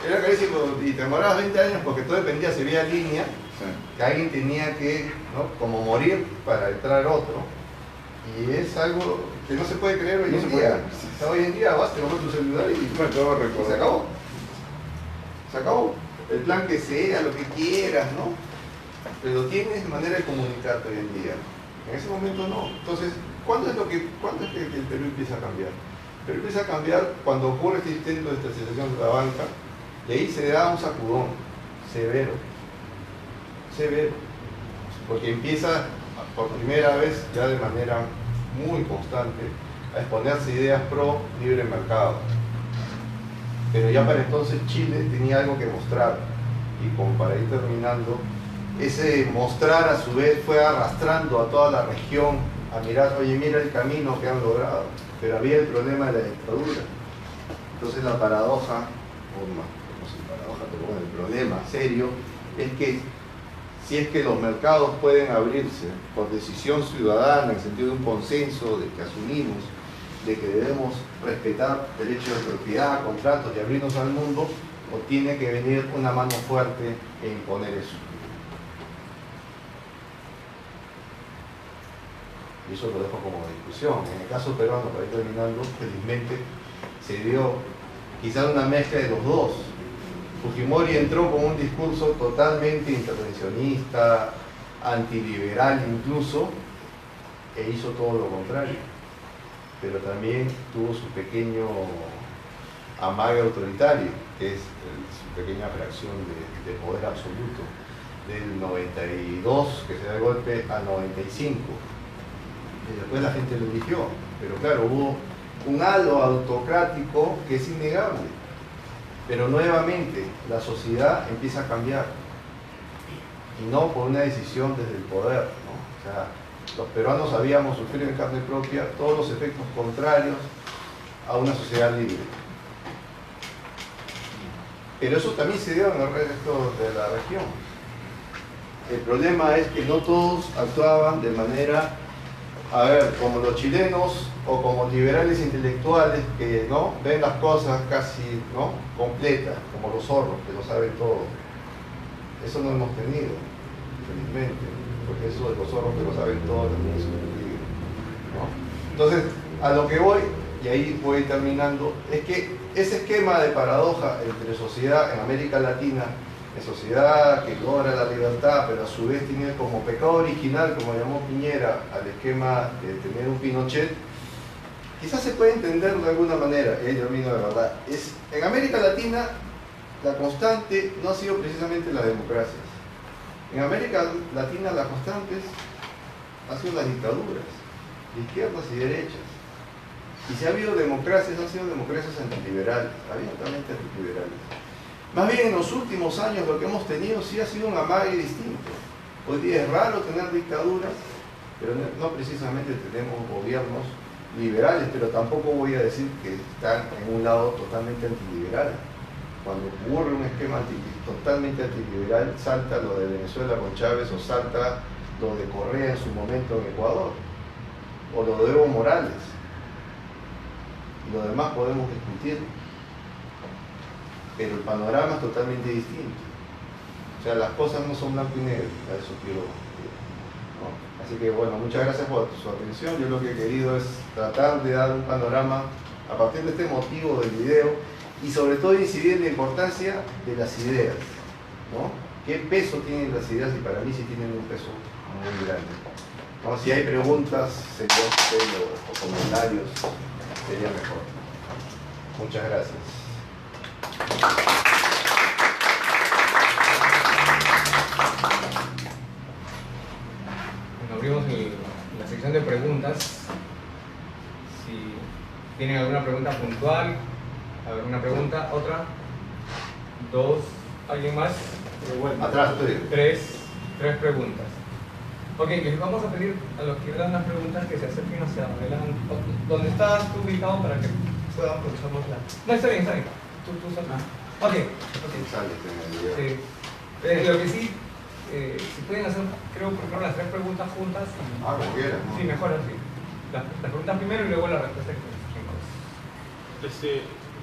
Era carísimo y te demorabas 20 años porque todo dependía si había línea, sí. que alguien tenía que, ¿no?, como morir para entrar otro. Y es algo que no se puede creer hoy en día. O sea, hoy en día vas, te compras tu celular y se acabó. Se acabó. El plan que sea, lo que quieras, ¿no? Pero tienes manera de comunicarte hoy en día. En ese momento no. Entonces, ¿cuándo es que el Perú empieza a cambiar? El Perú empieza a cambiar cuando ocurre este intento de estatización de la banca, y ahí se da un sacudón severo. Severo. Porque empieza por primera vez, ya de manera muy constante, a exponerse ideas pro libre mercado. Pero ya para entonces Chile tenía algo que mostrar, y como para ir terminando, ese mostrar a su vez fue arrastrando a toda la región a mirar, oye, mira el camino que han logrado, pero había el problema de la dictadura. Entonces la paradoja, o no sé, paradoja, pero bueno, el problema serio es que si es que los mercados pueden abrirse por decisión ciudadana, en sentido de un consenso, de que asumimos de que debemos respetar derechos de propiedad, contratos y abrirnos al mundo, o tiene que venir una mano fuerte e imponer eso. Y eso lo dejo como discusión. En el caso peruano, para ir terminando, felizmente se dio quizás una mezcla de los dos. Fujimori entró con un discurso totalmente intervencionista, antiliberal incluso, e hizo todo lo contrario. Pero también tuvo su pequeño amague autoritario, que es su pequeña fracción de poder absoluto, del 92, que se da el golpe, al 95. Y después la gente lo eligió, pero claro, hubo un halo autocrático que es innegable. Pero nuevamente la sociedad empieza a cambiar, y no por una decisión desde el poder, ¿no? O sea, los peruanos habíamos sufrido en carne propia todos los efectos contrarios a una sociedad libre. Pero eso también se dio en el resto de la región. El problema es que no todos actuaban de manera, a ver, como los chilenos o como liberales intelectuales que, ¿no?, ven las cosas casi, ¿no?, completas, como los zorros que lo saben todo. Eso no hemos tenido, felizmente, porque eso de los zorros que lo saben todo también es un peligro, ¿no? Entonces, a lo que voy, y ahí voy terminando, es que ese esquema de paradoja entre sociedad en América Latina, en sociedad que logra la libertad, pero a su vez tiene como pecado original, como llamó Piñera, al esquema de tener un Pinochet, quizás se puede entender de alguna manera, y ahí termino de verdad. En América Latina, la constante no ha sido precisamente las democracias. En América Latina, las constantes han sido las dictaduras, de izquierdas y derechas. Y si ha habido democracias, han sido democracias antiliberales, abiertamente antiliberales. Más bien en los últimos años lo que hemos tenido sí ha sido un amague distinto. Hoy día es raro tener dictaduras, pero no precisamente tenemos gobiernos liberales, pero tampoco voy a decir que están en un lado totalmente antiliberal. Cuando ocurre un esquema totalmente antiliberal, salta lo de Venezuela con Chávez, o salta lo de Correa en su momento en Ecuador, o lo de Evo Morales. Y lo demás podemos discutir, pero el panorama es totalmente distinto. O sea, las cosas no son blanco y negro, a eso quiero decir, ¿no? Así que bueno, muchas gracias por su atención. Yo lo que he querido es tratar de dar un panorama a partir de este motivo del video, y sobre todo incidir en la importancia de las ideas, ¿no? ¿Qué peso tienen las ideas? Y para mí sí tienen un peso muy grande, ¿no? Si hay preguntas, o comentarios, sería mejor. Muchas gracias. Bueno, abrimos la sección de preguntas. Si tienen alguna pregunta puntual, alguna pregunta, otra, dos, ¿Alguien más? Atrás, estoy. Tres preguntas. Ok, les vamos a pedir a los que dan las preguntas que se acerquen hacia adelante. ¿Dónde estás tú ubicado para que puedan aprovecharnos la...? No, está bien, está bien. Tú estás... Ok. Sí. Lo que sí, si pueden hacer, creo, por ejemplo, las tres preguntas juntas. Y... como quieran, ¿no? Sí, mejor así. Las preguntas primero y luego la respuesta.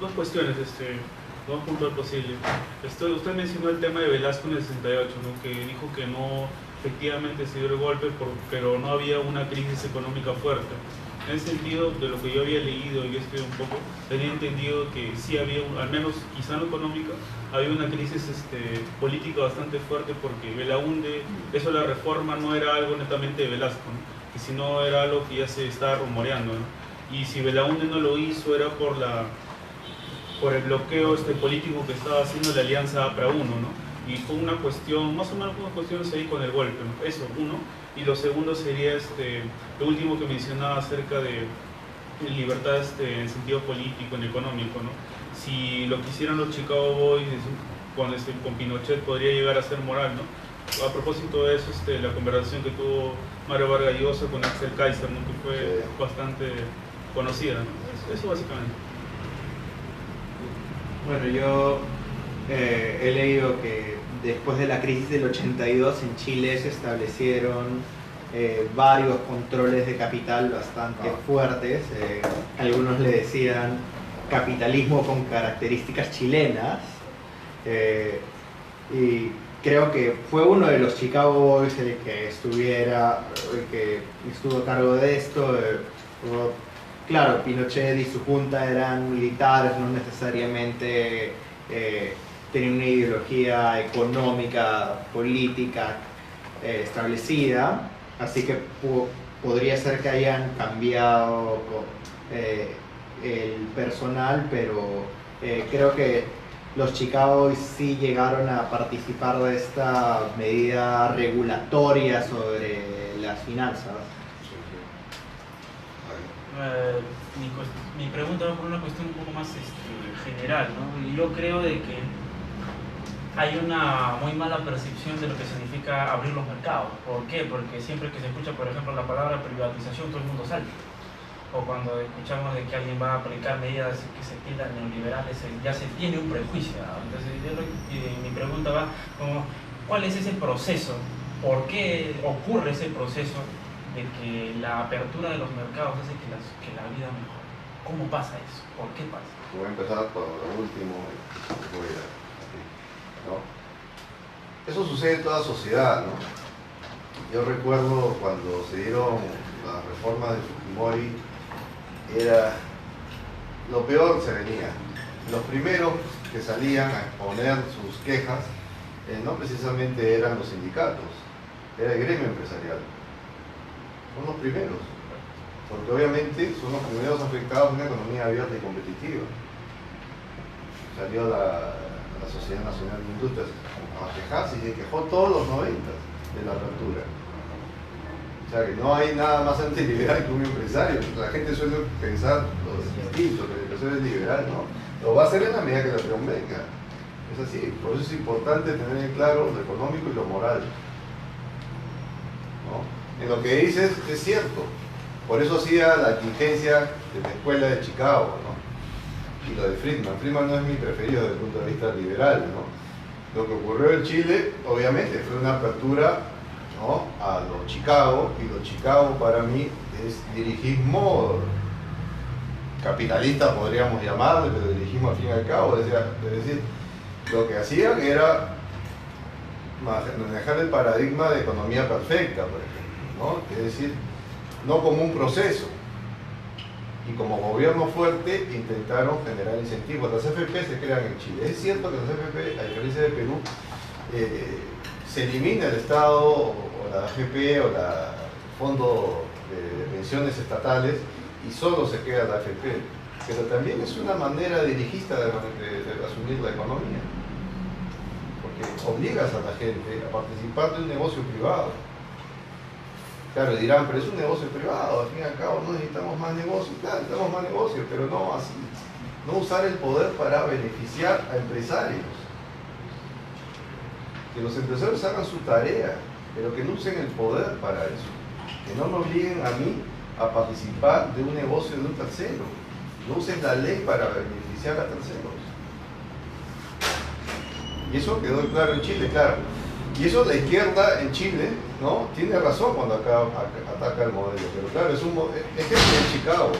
Dos cuestiones, lo más puntual posible. Usted mencionó el tema de Velasco en el 68, ¿no? Que dijo que no, efectivamente se dio el golpe, pero no había una crisis económica fuerte. En ese sentido, de lo que yo había leído y estudiado un poco, tenía entendido que sí había, al menos quizá no económica, había una crisis política bastante fuerte, porque Belaúnde, eso de la reforma no era algo netamente de Velasco, ¿no? Que si no era algo que ya se estaba rumoreando, ¿no? Y si Belaúnde no lo hizo era por el bloqueo político que estaba haciendo la alianza APRA-1, ¿no? Y fue una cuestión, más o menos unas cuestiones ahí con el golpe, ¿no? Eso, uno. Y lo segundo sería lo último que mencionaba acerca de libertad en sentido político, en económico, ¿no? Si lo que hicieron los Chicago Boys con Pinochet podría llegar a ser moral, ¿no? A propósito de eso, la conversación que tuvo Mario Vargas Llosa con Axel Kaiser, ¿no? Que fue bastante conocida, ¿no? Eso básicamente. Bueno, yo he leído que después de la crisis del 82 en Chile se establecieron varios controles de capital bastante fuertes. Algunos le decían capitalismo con características chilenas. Y creo que fue uno de los Chicago Boys el que estuvo a cargo de esto. Claro, Pinochet y su junta eran militares, no necesariamente tenían una ideología económica, política establecida, así que podría ser que hayan cambiado el personal, pero creo que los Chicago Boys sí llegaron a participar de esta medida regulatoria sobre las finanzas. Mi pregunta va por una cuestión un poco más general, ¿no? Y yo creo de que hay una muy mala percepción de lo que significa abrir los mercados. ¿Por qué? Porque siempre que se escucha, por ejemplo, la palabra privatización, todo el mundo salta. O cuando escuchamos de que alguien va a aplicar medidas que se tildan neoliberales, ya se tiene un prejuicio, ¿no? Entonces, mi pregunta va como, ¿cuál es ese proceso? ¿Por qué ocurre ese proceso de que la apertura de los mercados hace que la vida mejore? ¿Cómo pasa eso? ¿Por qué pasa? Voy a empezar por lo último. ¿No? Eso sucede en toda sociedad, ¿no? Yo recuerdo cuando se dieron las reformas de Fujimori, lo peor se venía. Los primeros que salían a exponer sus quejas no precisamente eran los sindicatos, era el gremio empresarial. Son los primeros, porque obviamente son los primeros afectados en una economía abierta y competitiva. Salió la Sociedad Nacional de Industrias a quejarse y se quejó todos los 90 de la apertura. O sea que no hay nada más antiliberal que un empresario. La gente suele pensar lo distinto, que el empresario es liberal, ¿no? Lo va a hacer en la medida que la convenga. Es así, por eso es importante tener en claro lo económico y lo moral, ¿no? En lo que dices es cierto, por eso hacía la tingencia de la escuela de Chicago, ¿no? Y lo de Friedman. Friedman no es mi preferido desde el punto de vista liberal, ¿no? Lo que ocurrió en Chile, obviamente, fue una apertura, ¿no?, a los Chicago, y los Chicago para mí es dirigismo capitalista, podríamos llamarle, pero dirigismo al fin y al cabo, es decir, lo que hacía que era manejar el paradigma de economía perfecta, por ejemplo, ¿no? Es decir, no como un proceso. Y como gobierno fuerte intentaron generar incentivos. Las FP se crean en Chile. Es cierto que las FP, a diferencia de Perú, se elimina el Estado o la AFP o el Fondo de Pensiones Estatales y solo se queda la AFP. Pero también es una manera dirigista de asumir la economía. Porque obligas a la gente a participar de un negocio privado. Claro, dirán, pero es un negocio privado, al fin y al cabo no necesitamos más negocio. Claro, necesitamos más negocio, pero no así. No usar el poder para beneficiar a empresarios. que los empresarios hagan su tarea, pero que no usen el poder para eso, que no me obliguen a mí a participar de un negocio de un tercero, no usen la ley para beneficiar a terceros. Y eso quedó claro en Chile, claro. Y eso la izquierda en Chile, ¿no?, tiene razón cuando ataca el modelo, pero claro, es ejemplo de Chicago.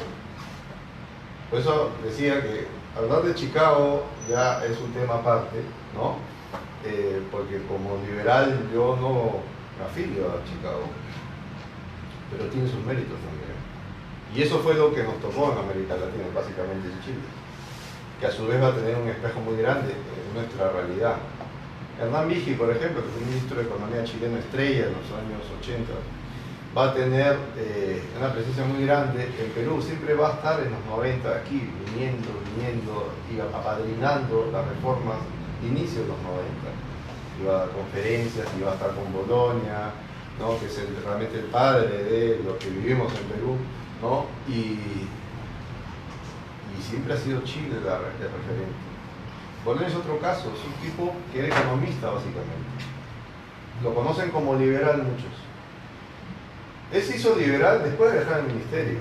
Por eso decía que hablar de Chicago ya es un tema aparte, ¿no? Porque como liberal yo no me afilio a Chicago, pero tiene sus méritos también. Y eso fue lo que nos tocó en América Latina, básicamente en Chile, que a su vez va a tener un espejo muy grande en nuestra realidad. Hernán Vigi, por ejemplo, que fue ministro de Economía chileno estrella en los años 80, va a tener una presencia muy grande en Perú, siempre va a estar en los 90 aquí, viniendo y apadrinando las reformas de inicio de los 90. Iba a dar conferencias, iba a estar con Bolonia, ¿no?, que es realmente el padre de lo que vivimos en Perú, ¿no? Y siempre ha sido Chile el referente. Bolonia es otro caso, es un tipo que era economista básicamente. Lo conocen como liberal muchos. Él se hizo liberal después de dejar el ministerio.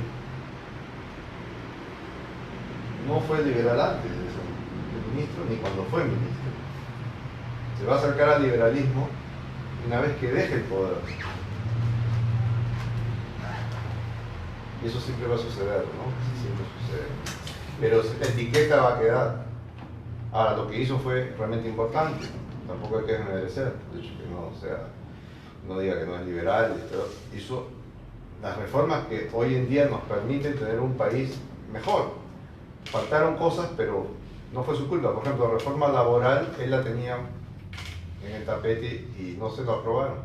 No fue liberal antes de ser ministro ni cuando fue ministro. Se va a acercar al liberalismo una vez que deje el poder. Y eso siempre va a suceder, ¿no? Siempre sucede. Pero la etiqueta va a quedar. Ahora, lo que hizo fue realmente importante. Tampoco hay que desmerecer. De hecho, que no diga que no es liberal. Hizo las reformas que hoy en día nos permiten tener un país mejor. Faltaron cosas, pero no fue su culpa. Por ejemplo, la reforma laboral, él la tenía en el tapete y no se lo aprobaron.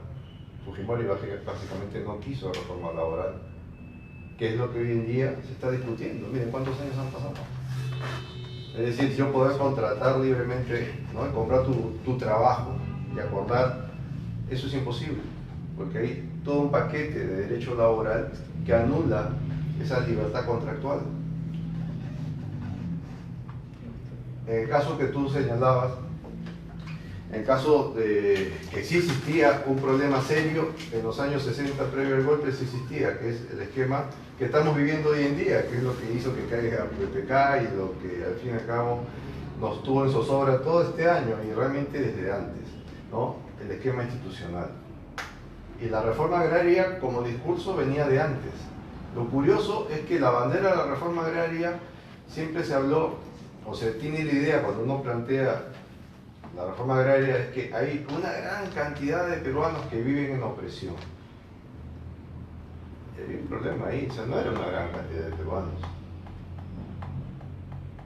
Fujimori básicamente no quiso reforma laboral, que es lo que hoy en día se está discutiendo. Miren cuántos años han pasado. Es decir, yo poder contratar libremente, ¿no?, y comprar tu trabajo y acordar, eso es imposible, porque hay todo un paquete de derecho laboral que anula esa libertad contractual. En el caso que tú señalabas, en el caso de que sí existía un problema serio en los años 60 previo al golpe, sí existía, que es el esquema que estamos viviendo hoy en día, que es lo que hizo que caiga PPK y lo que al fin y al cabo nos tuvo en zozobra todo este año y realmente desde antes, ¿no?, el esquema institucional. Y la reforma agraria como discurso venía de antes. Lo curioso es que la bandera de la reforma agraria siempre se habló, o se tiene la idea cuando uno plantea la reforma agraria, es que hay una gran cantidad de peruanos que viven en opresión. Y había un problema ahí, o sea, no era una gran cantidad de peruanos.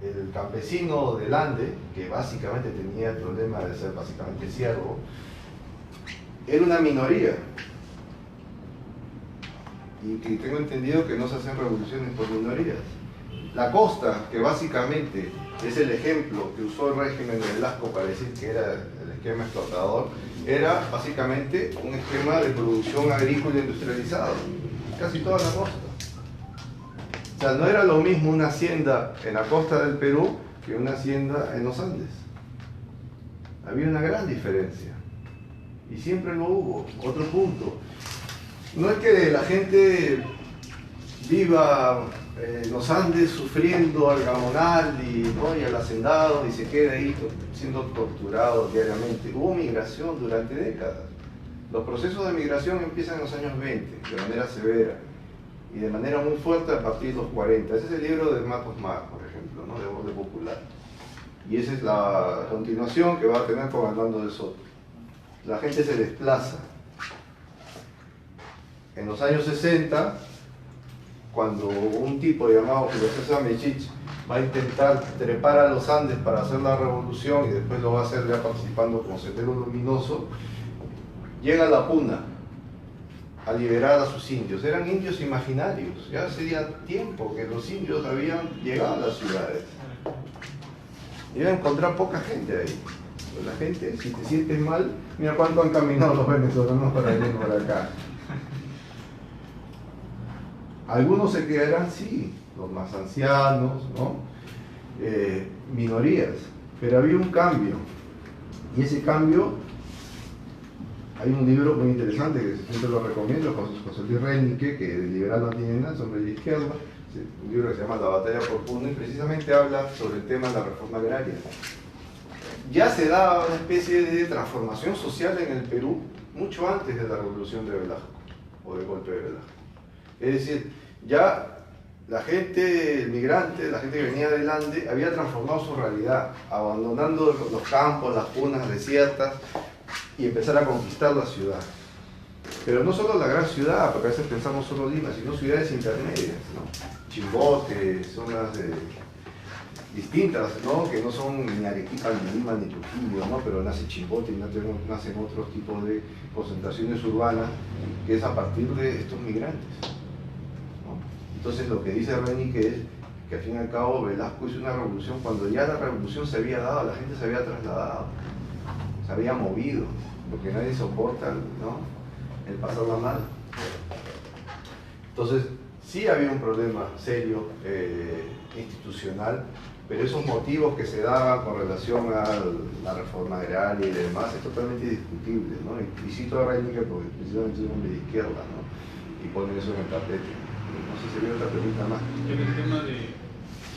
El campesino del Ande, que básicamente tenía el problema de ser básicamente siervo, era una minoría. Y que tengo entendido que no se hacen revoluciones por minorías. La costa, que básicamente es el ejemplo que usó el régimen de Velasco para decir que era el esquema explotador, era básicamente un esquema de producción agrícola industrializado, casi toda la costa. O sea, no era lo mismo una hacienda en la costa del Perú que una hacienda en los Andes. Había una gran diferencia. Y siempre lo hubo. Otro punto. No es que la gente viva en los Andes sufriendo al gamonal ¿no?, y al hacendado y se quede ahí siendo torturado diariamente. Hubo migración durante décadas. Los procesos de migración empiezan en los años 20, de manera severa, y de manera muy fuerte a partir de los 40. Ese es el libro de Matos Mar, por ejemplo, ¿no?, de Orden Popular. Y esa es la continuación que va a tener con Hernando de Soto. La gente se desplaza. En los años 60, cuando un tipo llamado Julio César Mechich va a intentar trepar a los Andes para hacer la revolución y después lo va a hacer ya participando como Sendero Luminoso, llega a la Puna a liberar a sus indios. Eran indios imaginarios, ya sería tiempo que los indios habían llegado a las ciudades. Iba a encontrar poca gente ahí. Pues la gente, si te sientes mal, mira cuánto han caminado los venezolanos para venir por acá. Algunos se quedarán, sí, los más ancianos, ¿no? Minorías, pero había un cambio, y ese cambio Hay un libro muy interesante que siempre lo recomiendo, José Luis Reinique, que de liberal no tiene nada, sobre la izquierda, un libro que se llama La batalla por Puno, y precisamente habla sobre el tema de la reforma agraria. Ya se daba una especie de transformación social en el Perú mucho antes de la revolución de Velasco, o del golpe de Velasco. Es decir, ya la gente, el migrante, la gente que venía del Ande, había transformado su realidad, abandonando los campos, las punas desiertas, y empezar a conquistar la ciudad. Pero no solo la gran ciudad, porque a veces pensamos solo Lima, sino ciudades intermedias, ¿no? Chimbote, zonas distintas, ¿no? Que no son ni Arequipa, ni Lima, ni Trujillo, ¿no? Pero nace Chimbote y nacen otros tipos de concentraciones urbanas, que es a partir de estos migrantes, ¿no? Entonces lo que dice Reinique es que al fin y al cabo Velasco hizo una revolución cuando ya la revolución se había dado, la gente se había trasladado, se había movido, porque nadie soporta, ¿no?, el pasarla mal. Entonces, sí había un problema serio institucional, pero esos motivos que se daban con relación a la reforma agraria y demás es totalmente indiscutible, ¿no? Y cito a Reinique porque precisamente es un hombre de izquierda, ¿no? Y pone eso en el tapete. No sé si había otra pregunta más. En el tema de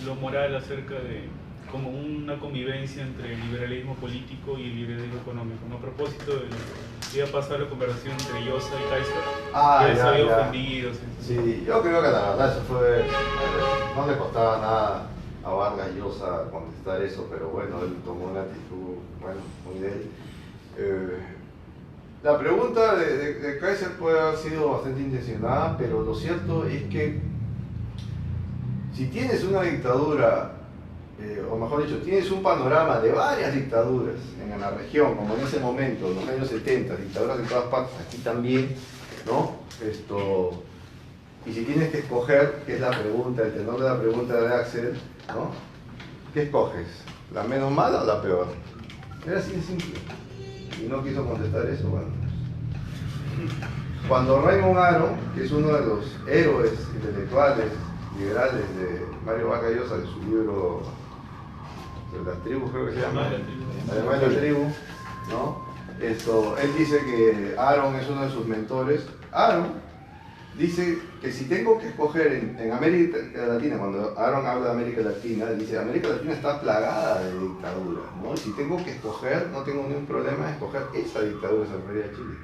lo moral acerca de como una convivencia entre el liberalismo político y el liberalismo económico, ¿no? A propósito de lo que iba a pasar la conversación entre Llosa y Kaiser, que se había ofendido. Sí, yo creo que la verdad eso fue, no le costaba nada a Vargas Llosa contestar eso, pero bueno, él tomó una actitud, bueno, muy de él. La pregunta de Kaiser puede haber sido bastante intencionada, pero lo cierto es que si tienes una dictadura, o mejor dicho, tienes un panorama de varias dictaduras en la región, como en ese momento, en los años 70, dictaduras en todas partes, aquí también, ¿no? Y si tienes que escoger, que es la pregunta, el tenor de la pregunta de Axel, ¿no? ¿Qué escoges? ¿La menos mala o la peor? Era así de simple. Y no quiso contestar eso, bueno. Cuando Raymond Aron, que es uno de los héroes intelectuales liberales de Mario Vargas Llosa, de su libro de las tribus, creo que se llama, además de la tribu, ¿no? Él dice que Aron es uno de sus mentores. Aron dice que si tengo que escoger en América Latina, cuando Aron habla de América Latina, dice América Latina está plagada de dictaduras, ¿no? Y si tengo que escoger, no tengo ningún problema en escoger esa dictadura extranjera de Chile.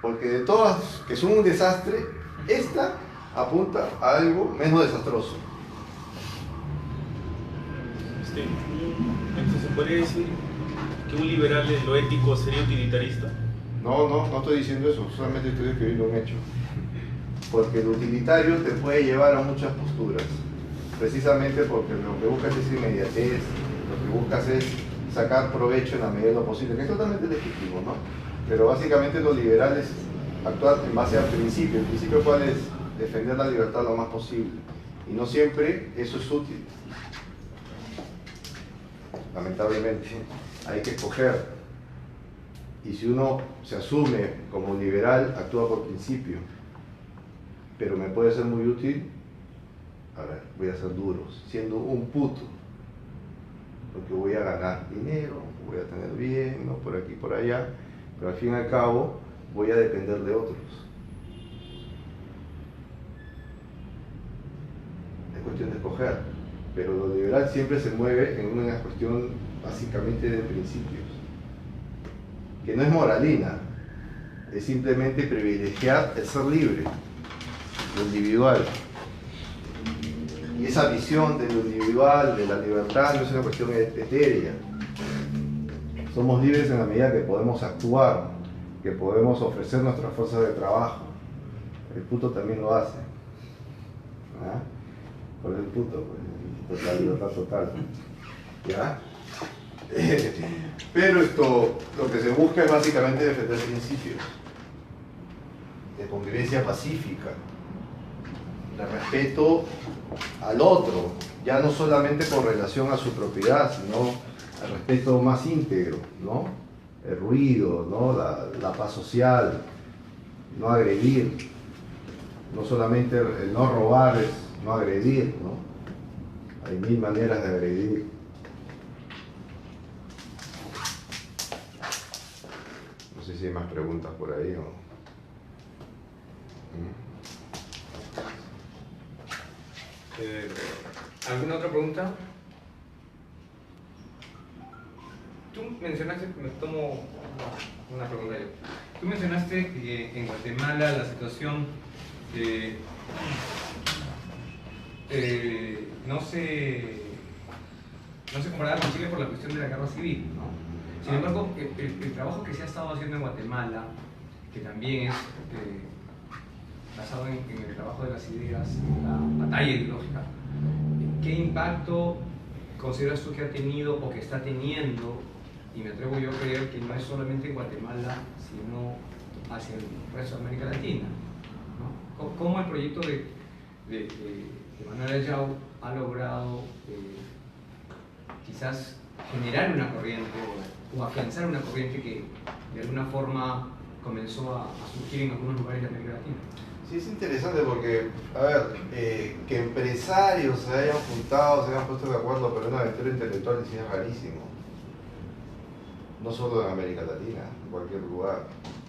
Porque de todas que son un desastre, esta apunta a algo menos desastroso. Entonces, ¿se podría decir que un liberal en lo ético sería utilitarista? No estoy diciendo eso, solamente estoy describiendo un hecho. Porque el utilitario te puede llevar a muchas posturas, precisamente porque lo que buscas es inmediatez, lo que buscas es sacar provecho en la medida de lo posible, que es totalmente legítimo, ¿no? Pero básicamente los liberales actúan en base al principio. El principio cuál es defender la libertad lo más posible. Y no siempre eso es útil. Lamentablemente, hay que escoger. Y si uno se asume como liberal, actúa por principio. Pero me puede ser muy útil, a ver, voy a ser duro, siendo un puto. Porque voy a ganar dinero, voy a tener bien, ¿no? Por aquí, por allá. Pero al fin y al cabo, voy a depender de otros. Es cuestión de escoger. Pero lo liberal siempre se mueve en una cuestión básicamente de principios. Que no es moralina, es simplemente privilegiar el ser libre, lo individual. Y esa visión de lo individual, de la libertad, no es una cuestión etérea. Somos libres en la medida que podemos actuar, que podemos ofrecer nuestras fuerzas de trabajo. El puto también lo hace. ¿Ah? ¿Cuál es el puto? Pues la libertad total. ¿Ya? Pero lo que se busca es básicamente defender principios de convivencia pacífica, de respeto al otro, ya no solamente con relación a su propiedad, sino al respeto más íntegro, ¿no? El ruido, ¿no? La paz social, no agredir, no solamente el no robar es no agredir, ¿no? Hay mil maneras de agredir. sé si hay más preguntas por ahí o... ¿Alguna otra pregunta? Tú mencionaste, me tomo una pregunta yo. Tú mencionaste que en Guatemala la situación no se comparaba con Chile por la cuestión de la guerra civil, ¿no? Sin embargo, el trabajo que se ha estado haciendo en Guatemala, que también es basado en el trabajo de las ideas, la batalla ideológica, ¿qué impacto consideras tú que ha tenido o que está teniendo? Y me atrevo yo a creer que no es solamente en Guatemala, sino hacia el resto de América Latina, ¿no? ¿Cómo el proyecto de Manuel Ayau ha logrado quizás generar una corriente o afianzar una corriente que de alguna forma comenzó a surgir en algunos lugares de América Latina? Sí, es interesante porque, a ver, que empresarios se hayan juntado, se hayan puesto de acuerdo para una aventura intelectual sí es rarísimo. No solo en América Latina, en cualquier lugar,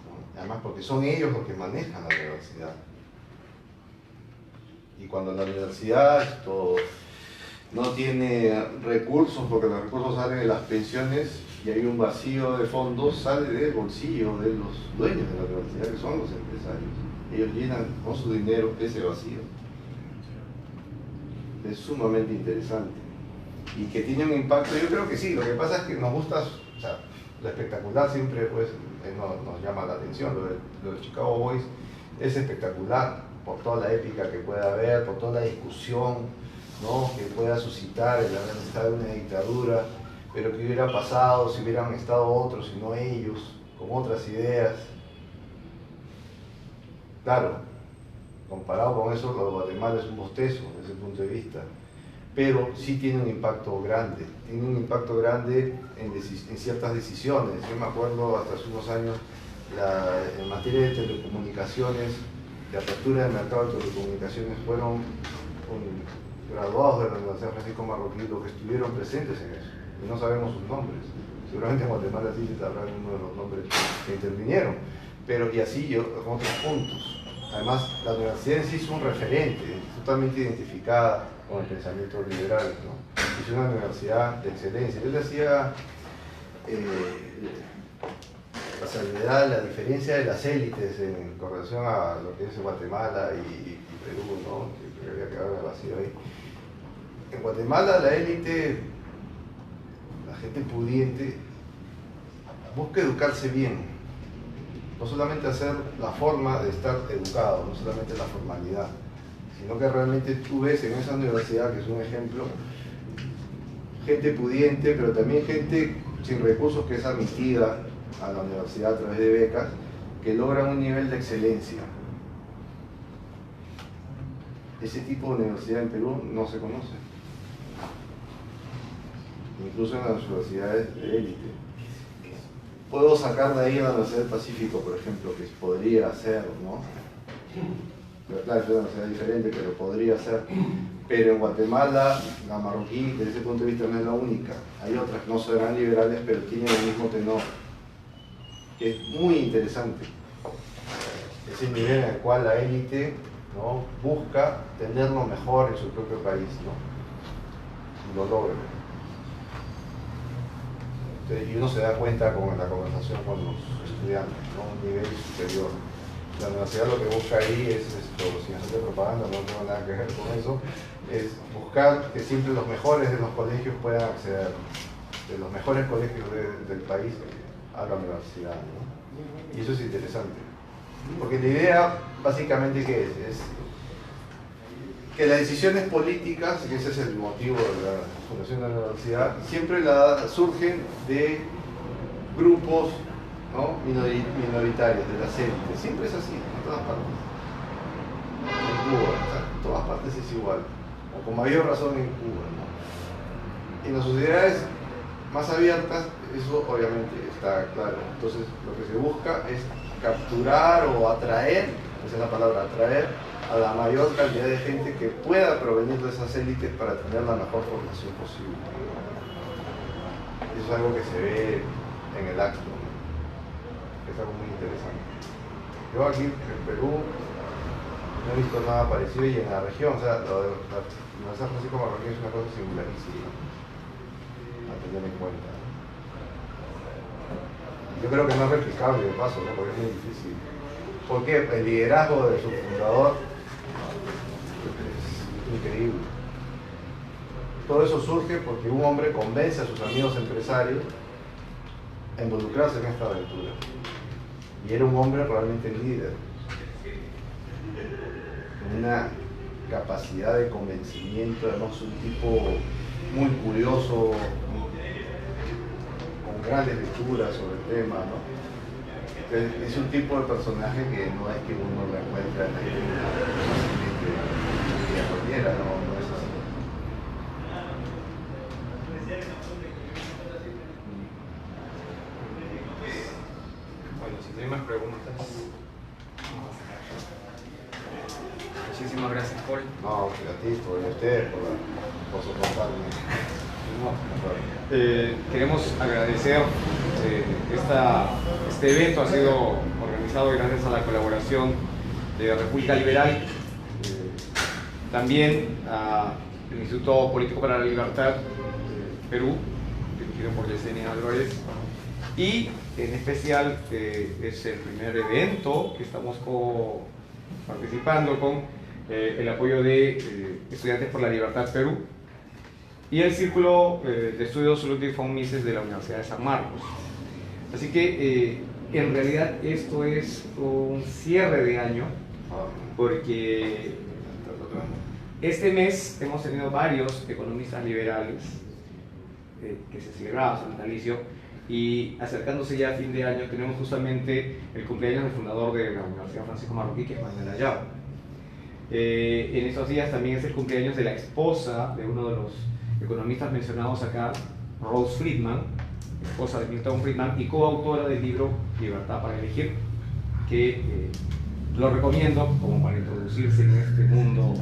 ¿no? Además porque son ellos los que manejan la universidad. Y cuando la universidad no tiene recursos, porque los recursos salen de las pensiones y hay un vacío de fondos, sale del bolsillo de los dueños de la universidad, que son los empresarios. Ellos llenan con su dinero ese vacío. Es sumamente interesante. Y que tiene un impacto, yo creo que sí, lo que pasa es que nos gusta, o sea, lo espectacular siempre pues, nos llama la atención. Lo de Chicago Boys es espectacular por toda la épica que pueda haber, por toda la discusión, ¿no?, que pueda suscitar el haber estado en una dictadura, pero que hubiera pasado si hubieran estado otros y no ellos, con otras ideas. Claro, comparado con eso, lo de Guatemala es un bostezo desde ese punto de vista, pero sí tiene un impacto grande, en ciertas decisiones. Yo me acuerdo hasta hace unos años, en materia de telecomunicaciones, de apertura del mercado de telecomunicaciones, fueron graduados de la Universidad Francisco Marroquí los que estuvieron presentes en eso, y no sabemos sus nombres. Seguramente en Guatemala sí se sabrá uno de los nombres que intervinieron, pero y así con otros puntos. Además, la universidad en sí es un referente, totalmente identificada con el pensamiento liberal, ¿no? Es una universidad de excelencia. Yo le hacía la salvedad, la diferencia de las élites con relación a lo que es Guatemala y Perú, ¿no?, que había quedado vacío ahí. En Guatemala la élite, la gente pudiente, busca educarse bien. No solamente hacer la forma de estar educado, no solamente la formalidad, sino que realmente tú ves en esa universidad, que es un ejemplo, gente pudiente, pero también gente sin recursos que es admitida a la universidad a través de becas, que logran un nivel de excelencia. Ese tipo de universidad en Perú no se conoce, incluso en las universidades de élite. Puedo sacar de ahí a la Universidad del Pacífico, por ejemplo, que podría ser, ¿no? Pero claro, es una universidad diferente, pero podría ser. Pero en Guatemala, la marroquí, desde ese punto de vista, no es la única. Hay otras que no serán liberales, pero tienen el mismo tenor, que es muy interesante. Es el nivel en el cual la élite, ¿no?, busca tener lo mejor en su propio país, ¿no?, y lo logra. Y uno se da cuenta con la conversación con los estudiantes, ¿no?, un nivel superior. La universidad lo que busca ahí es esto, sin hacer propaganda, no tengo nada que ver con eso, es buscar que siempre los mejores de los colegios puedan acceder, de los mejores colegios del país a la universidad, ¿no? Y eso es interesante, porque la idea básicamente ¿qué es que las decisiones políticas, que ese es el motivo de la fundación de la universidad, siempre surgen de grupos, ¿no?, minoritarios, de las élites. Siempre es así, en todas partes. En Cuba, o sea, en todas partes es igual, o con mayor razón en Cuba, ¿no? En las sociedades más abiertas, eso obviamente está claro. Entonces, lo que se busca es capturar o atraer, esa es la palabra, atraer a la mayor cantidad de gente que pueda provenir de esas élites para tener la mejor formación posible. Eso es algo que se ve en el acto, ¿no? es algo muy interesante. Yo aquí en Perú no he visto nada parecido y en la región, o sea, lo de la Universidad Francisco Marroquín es una cosa singularísima a tener en cuenta. Yo creo que no es replicable de paso, ¿no? Porque es muy difícil. Porque el liderazgo de su fundador es increíble. Todo eso surge porque un hombre convence a sus amigos empresarios a involucrarse en esta aventura. Y era un hombre realmente líder, con una capacidad de convencimiento, además un tipo muy curioso, con grandes lecturas sobre el tema, ¿no? Es un tipo de personaje que no es que uno lo encuentra en la esquina fácilmente y a cualquiera, no es así. Bueno, si no hay más preguntas. Muchísimas gracias, Paul. No, a ti, por usted, por soportarme. Queremos agradecer este evento, ha sido organizado gracias a la colaboración de República Liberal, también al Instituto Político para la Libertad Perú, dirigido por Yesenia Álvarez, y en especial es el primer evento que estamos participando con el apoyo de Estudiantes por la Libertad Perú y el Círculo de Estudios Ludwig von Mises de la Universidad de San Marcos. Así que en realidad esto es un cierre de año, porque este mes hemos tenido varios economistas liberales que se celebraba su natalicio, y acercándose ya a fin de año tenemos justamente el cumpleaños del fundador de la Universidad Francisco Marroquín, que es Manuel Ayau. En estos días también es el cumpleaños de la esposa de uno de los economistas mencionados acá, Rose Friedman, esposa de Milton Friedman y coautora del libro Libertad para elegir, que lo recomiendo como para introducirse en este mundo,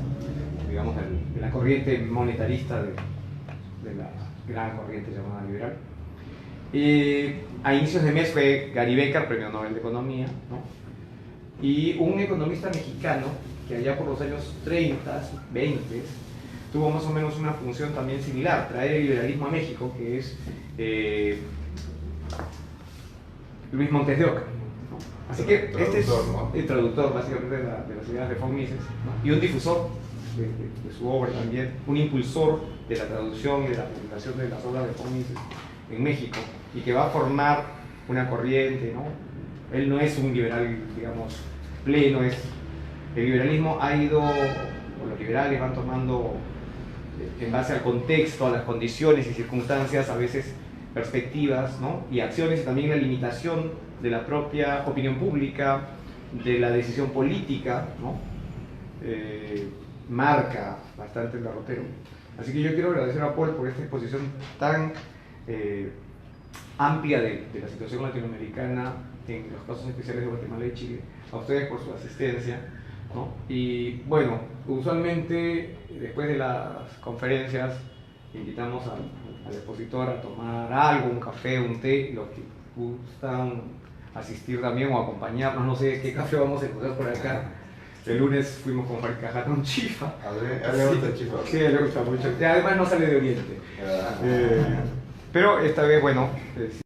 digamos, de la corriente monetarista de la gran corriente llamada liberal. A inicios de mes fue Gary Becker, premio Nobel de Economía, ¿no? Y un economista mexicano que allá por los años 30, 20, tuvo más o menos una función también similar, traer el liberalismo a México, que es Luis Montes de Oca, ¿no? Así que este es el traductor básicamente de las ideas de von Mises, ¿no? Y un difusor de su obra también, un impulsor de la traducción y de la publicación de las obras de von Mises en México, y que va a formar una corriente, ¿no? Él no es un liberal, digamos, pleno, el liberalismo ha ido, o los liberales van tomando en base al contexto, a las condiciones y circunstancias, a veces perspectivas, ¿no? Y acciones, y también la limitación de la propia opinión pública, de la decisión política, ¿no? Marca bastante el derrotero. Así que yo quiero agradecer a Paul por esta exposición tan amplia de la situación latinoamericana en los casos especiales de Guatemala y Chile, a ustedes por su asistencia, ¿no? Y bueno, usualmente después de las conferencias invitamos al expositor a tomar algo, un café, un té, los que gustan asistir también o acompañarnos, no sé qué café vamos a encontrar por acá. El lunes fuimos con Cajatón Chifa. A él le gusta el chifa. Sí, a él le gusta mucho. Y además no sale de Oriente. Pero esta vez, bueno,